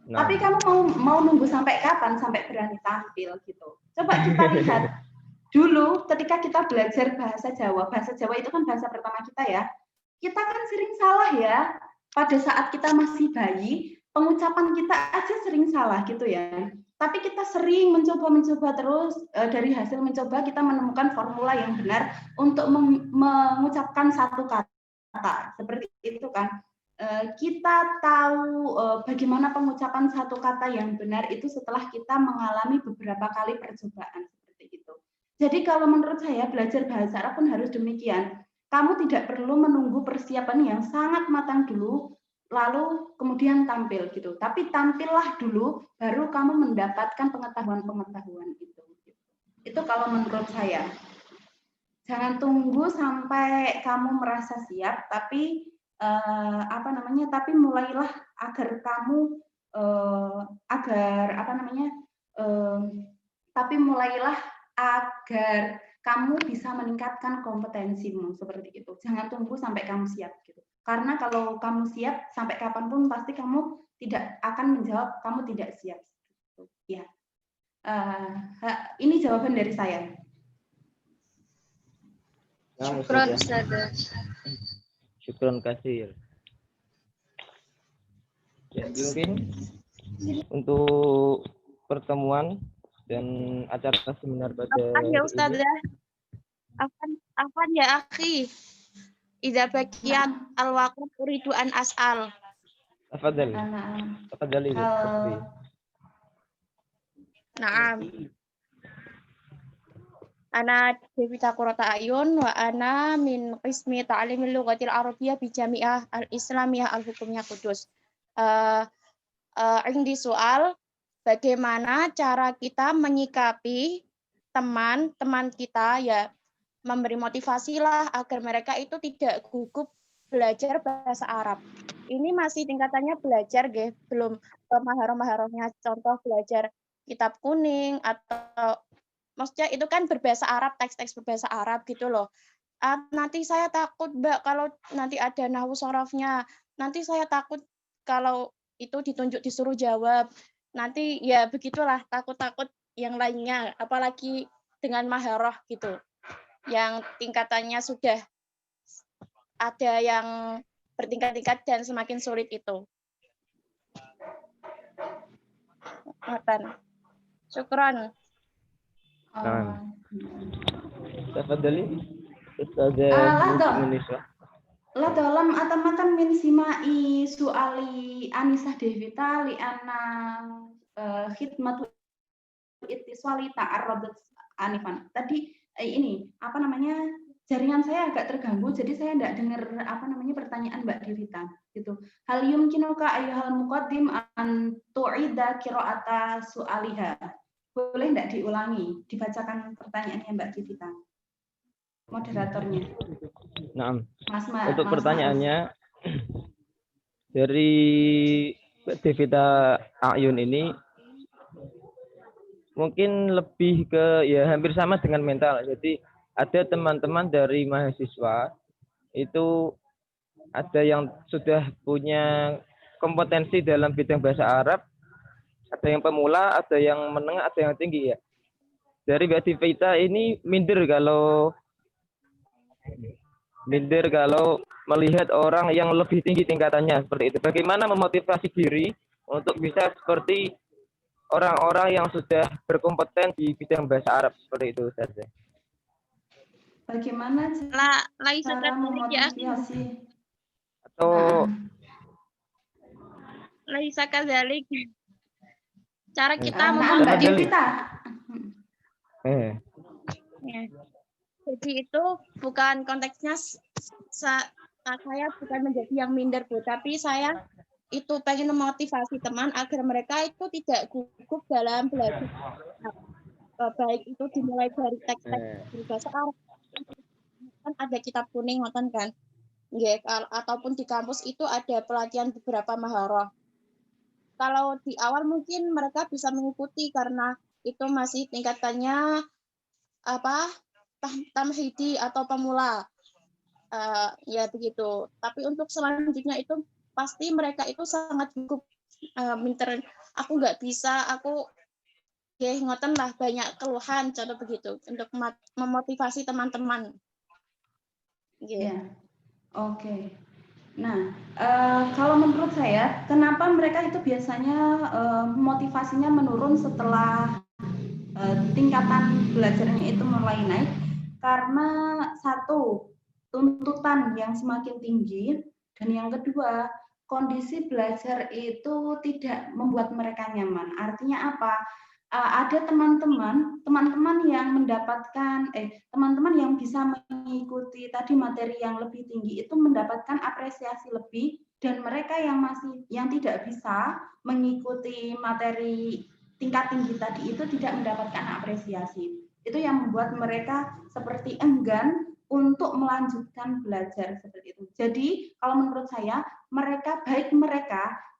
Nah. Tapi kamu mau nunggu sampai kapan sampai berani tampil gitu? Coba kita lihat dulu ketika kita belajar bahasa Jawa itu kan bahasa pertama kita ya. Kita kan sering salah ya. Pada saat kita masih bayi, pengucapan kita aja sering salah gitu ya. Tapi kita sering mencoba terus, dari hasil mencoba kita menemukan formula yang benar untuk mengucapkan satu kata. Seperti itu kan. Kita tahu bagaimana pengucapan satu kata yang benar itu setelah kita mengalami beberapa kali percobaan seperti itu. Jadi kalau menurut saya belajar bahasa Arab pun harus demikian. Kamu tidak perlu menunggu persiapan yang sangat matang dulu, lalu kemudian tampil gitu. Tapi tampillah dulu, baru kamu mendapatkan pengetahuan-pengetahuan itu. Itu kalau menurut saya. Jangan tunggu sampai kamu merasa siap, tapi tapi mulailah agar kamu agar kamu bisa meningkatkan kompetensimu seperti itu. Jangan tunggu sampai kamu siap gitu. Karena kalau kamu siap sampai kapanpun pasti kamu tidak akan menjawab kamu tidak siap. Ya, ini jawaban dari saya. Syukron Ustazah. Syukron kasih. Ya, mungkin untuk pertemuan dan acara seminar pada ya Ustazah. Afan ya akhi. Idza baqiat al-waqt uridu an as'al. Tafadhali. Naam. Ana Devita Qurrata Ayun wa ana min qismi ta'limil lughatil arabiyyah bi Jami'ah Al-Islamiyah Al-Hukumiyah Kudus. Indi soal, bagaimana cara kita menyikapi teman-teman kita ya, memberi motivasi lah agar mereka itu tidak gugup belajar bahasa Arab. Ini masih tingkatannya belajar, belum maharoh-maharohnya, contoh belajar kitab kuning atau maksudnya itu kan berbahasa Arab, teks-teks berbahasa Arab gitu loh. Nanti saya takut, Mbak, kalau nanti ada nahwu sorofnya. Nanti saya takut kalau itu ditunjuk disuruh jawab. Nanti ya begitulah, takut-takut yang lainnya. Apalagi dengan maharoh gitu. Yang tingkatannya sudah ada yang bertingkat-tingkat dan semakin sulit itu. Syukron. Tafadhali Ustazah Indonesia. La dalam atamatan min simai suali Anisah Devita li anna khidmatu ittisali ta'arradat anifan. Tadi ini apa namanya, jaringan saya agak terganggu, jadi saya tidak dengar apa namanya pertanyaan Mbak Devita gitu. Hal yumkinuka ayyuhal muqaddim an tu'ida qira'ata su'aliha. Boleh tidak diulangi, dibacakan pertanyaannya Mbak Devita, moderatornya. Nah, untuk Mas pertanyaannya dari Mbak Devita Ayun ini mungkin lebih ke ya hampir sama dengan mental. Jadi ada teman-teman dari mahasiswa itu ada yang sudah punya kompetensi dalam bidang bahasa Arab, ada yang pemula, ada yang menengah, ada yang tinggi ya. Dari Mbak Devita ini minder kalau melihat orang yang lebih tinggi tingkatannya seperti itu. Bagaimana memotivasi diri untuk bisa seperti orang-orang yang sudah berkompeten di bidang bahasa Arab seperti itu, Ustaz? Bagaimana cara memotivasi atau Laisa kadzalik. Cara kita Mbak Devita. Ya. Jadi itu bukan konteksnya saya bukan menjadi yang minder, Bu, tapi saya itu pengen memotivasi teman agar mereka itu tidak gugup dalam belajar. Baik itu dimulai dari teks-teks berbahasa Arab, kan ada kitab kuning ngoten kan. Nggih, ataupun di kampus itu ada pelatihan beberapa maharah. Kalau di awal mungkin mereka bisa mengikuti karena itu masih tingkatannya tamhidi atau pemula, ya begitu. Tapi untuk selanjutnya itu pasti mereka itu sangat gugup, minter. Aku nggak bisa, aku ya ngoten lah, banyak keluhan contoh begitu untuk memotivasi teman-teman. Ya, oke. Nah, kalau menurut saya, kenapa mereka itu biasanya motivasinya menurun setelah tingkatan belajarnya itu mulai naik? Karena satu, tuntutan yang semakin tinggi, dan yang kedua, kondisi belajar itu tidak membuat mereka nyaman. Artinya apa? Ada teman-teman yang mendapatkan teman-teman yang bisa mengikuti tadi materi yang lebih tinggi itu mendapatkan apresiasi lebih, dan mereka yang tidak bisa mengikuti materi tingkat tinggi tadi itu tidak mendapatkan apresiasi. Itu yang membuat mereka seperti enggan untuk melanjutkan belajar seperti itu. Jadi kalau menurut saya mereka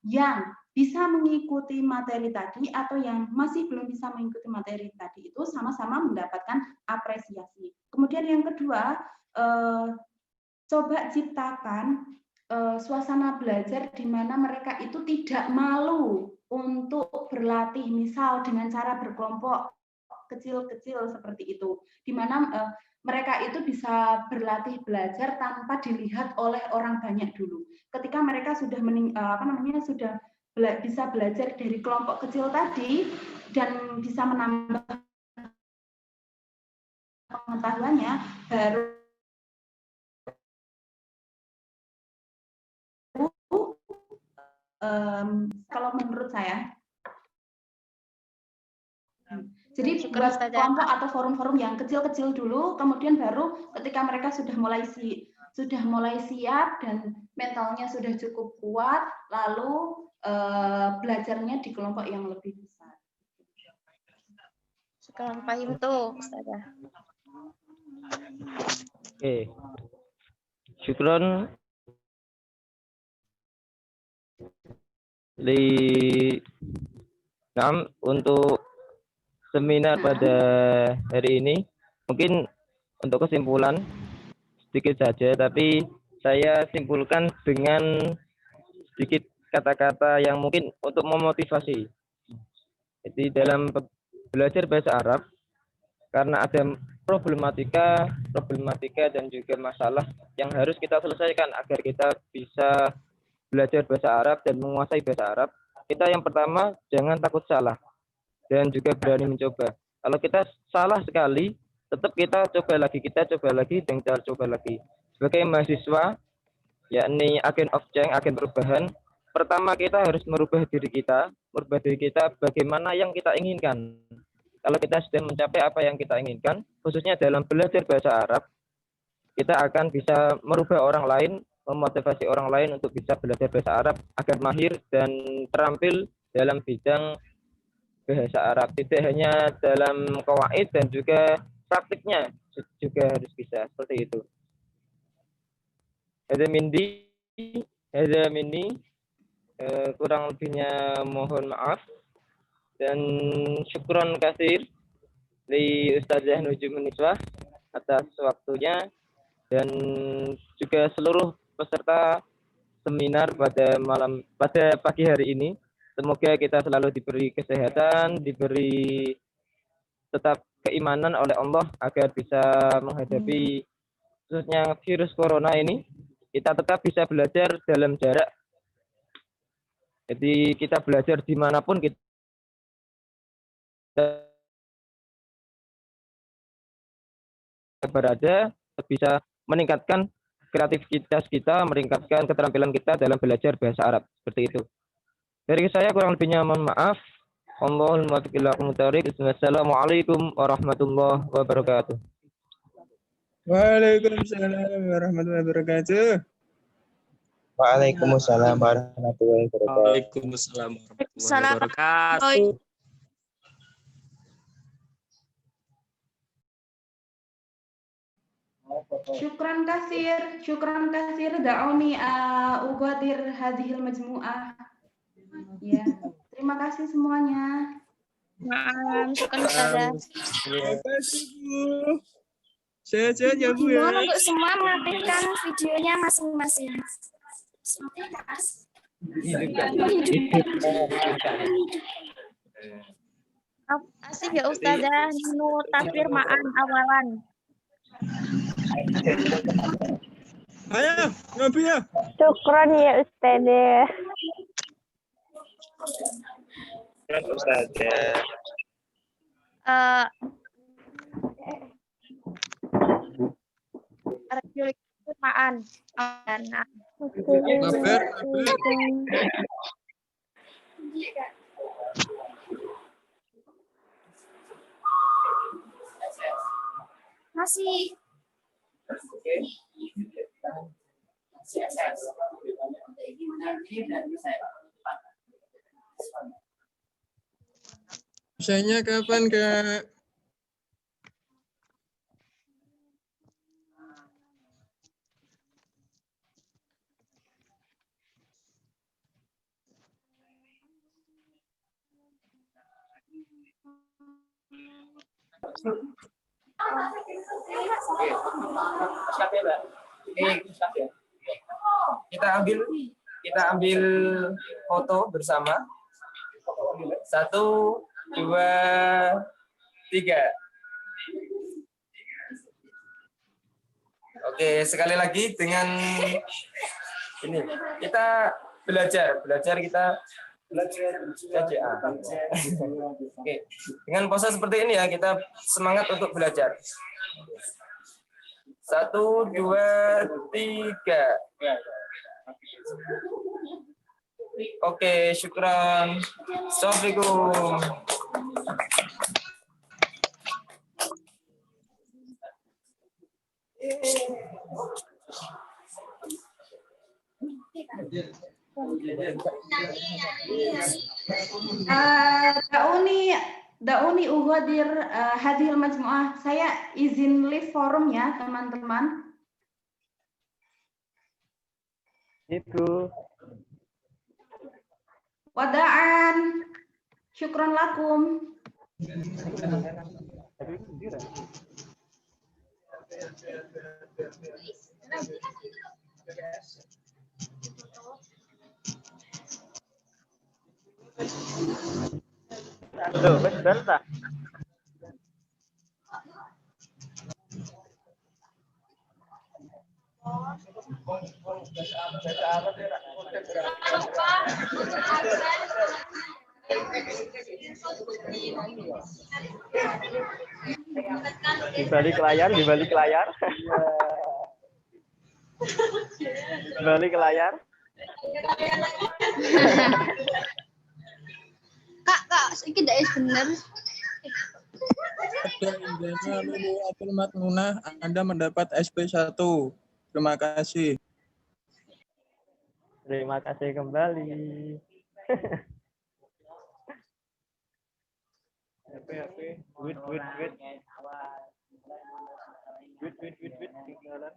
yang bisa mengikuti materi tadi atau yang masih belum bisa mengikuti materi tadi itu sama-sama mendapatkan apresiasi. Kemudian yang kedua, coba ciptakan suasana belajar di mana mereka itu tidak malu untuk berlatih, misal dengan cara berkelompok kecil-kecil seperti itu, di mana mereka itu bisa berlatih belajar tanpa dilihat oleh orang banyak dulu. Ketika mereka sudah sudah bisa belajar dari kelompok kecil tadi dan bisa menambah pengetahuannya, baru kalau menurut saya. Jadi buat kelompok atau forum-forum yang kecil-kecil dulu, kemudian baru ketika mereka sudah mulai siap dan mentalnya sudah cukup kuat, lalu belajarnya di kelompok yang lebih besar. Sekarang paham tuh, Ustazah. Oke. Syukron untuk seminar pada hari ini. Mungkin untuk kesimpulan sedikit saja, tapi saya simpulkan dengan sedikit kata-kata yang mungkin untuk memotivasi. Jadi dalam belajar bahasa Arab, karena ada problematika dan juga masalah yang harus kita selesaikan agar kita bisa belajar bahasa Arab dan menguasai bahasa Arab. Kita yang pertama jangan takut salah dan juga berani mencoba. Kalau kita salah sekali, tetap kita coba lagi dan kita coba lagi. Sebagai mahasiswa, yakni agen of change, agen perubahan, pertama kita harus merubah diri kita bagaimana yang kita inginkan. Kalau kita sudah mencapai apa yang kita inginkan, khususnya dalam belajar bahasa Arab, kita akan bisa merubah orang lain, memotivasi orang lain untuk bisa belajar bahasa Arab agar mahir dan terampil dalam bidang bahasa Arab. Tidak hanya dalam qawaid dan juga praktiknya juga harus bisa seperti itu. Hadza minni, kurang lebihnya mohon maaf dan syukron kasir li Ustazah Nujum Niswah atas waktunya dan juga seluruh peserta seminar pada pagi hari ini. Semoga kita selalu diberi kesehatan, diberi tetap keimanan oleh Allah agar bisa menghadapi khususnya virus corona ini. Kita tetap bisa belajar dalam jarak. Jadi kita belajar dimanapun kita berada, bisa meningkatkan kreativitas kita, meningkatkan keterampilan kita dalam belajar bahasa Arab. Seperti itu. Dari saya kurang lebihnya mohon maaf. Allahul muwaffiq ila aqwamit thoriq. Wassalamualaikum warahmatullahi wabarakatuh. Waalaikumsalam warahmatullahi wabarakatuh. Waalaikumsalam warahmatullahi wabarakatuh. Waalaikumsalam warahmatullahi wabarakatuh. Syukran kasir da'uni ugadir hadhil majmu'ah. Ya, terima kasih semuanya. Maaf, syukran Ustazah. Terima kasih, Bu. Sehat-sehat ya, Bu ya. Mohon untuk semua mengaktifkan videonya masing-masing. Asik ya Ustazah, Nunu tafsir ma'an awalan. Ayo, ngopi ya. Syukron ya Ustazah. Ma'an. Masih. Usahanya kapan, Kak? Kita ambil foto bersama. 1, 2, 3. Oke, sekali lagi dengan ini kita belajar kita belajar saja. Oke, dengan pose seperti ini ya kita semangat untuk belajar. 1, 2, 3. Oke, syukran. Assalamualaikum. Dauni uhadir hadhil majmu'ah. Saya izin live forum ya, teman-teman. Ibu. Wada'an. Syukron lakum. Tuh, benar tak? Di balik layar, di balik layar. Di balik layar. Kak, sedikit dah benar. Indahnya Lulu Atul Maknunah, Anda mendapat SP1. Terima kasih. Terima kasih kembali. Wait. Tinggalan.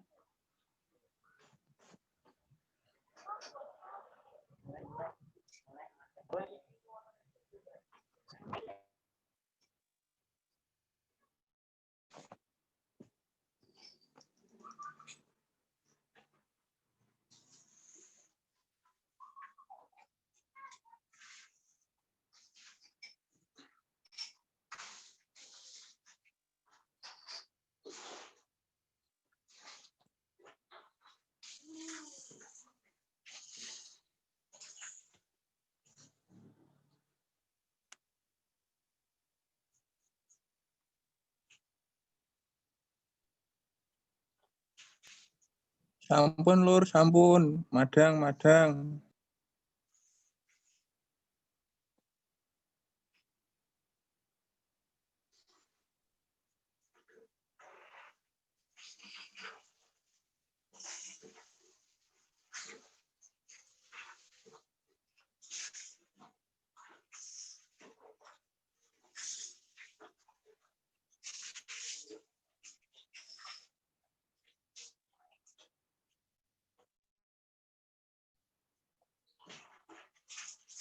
Sampun Lur, sampun. Madang.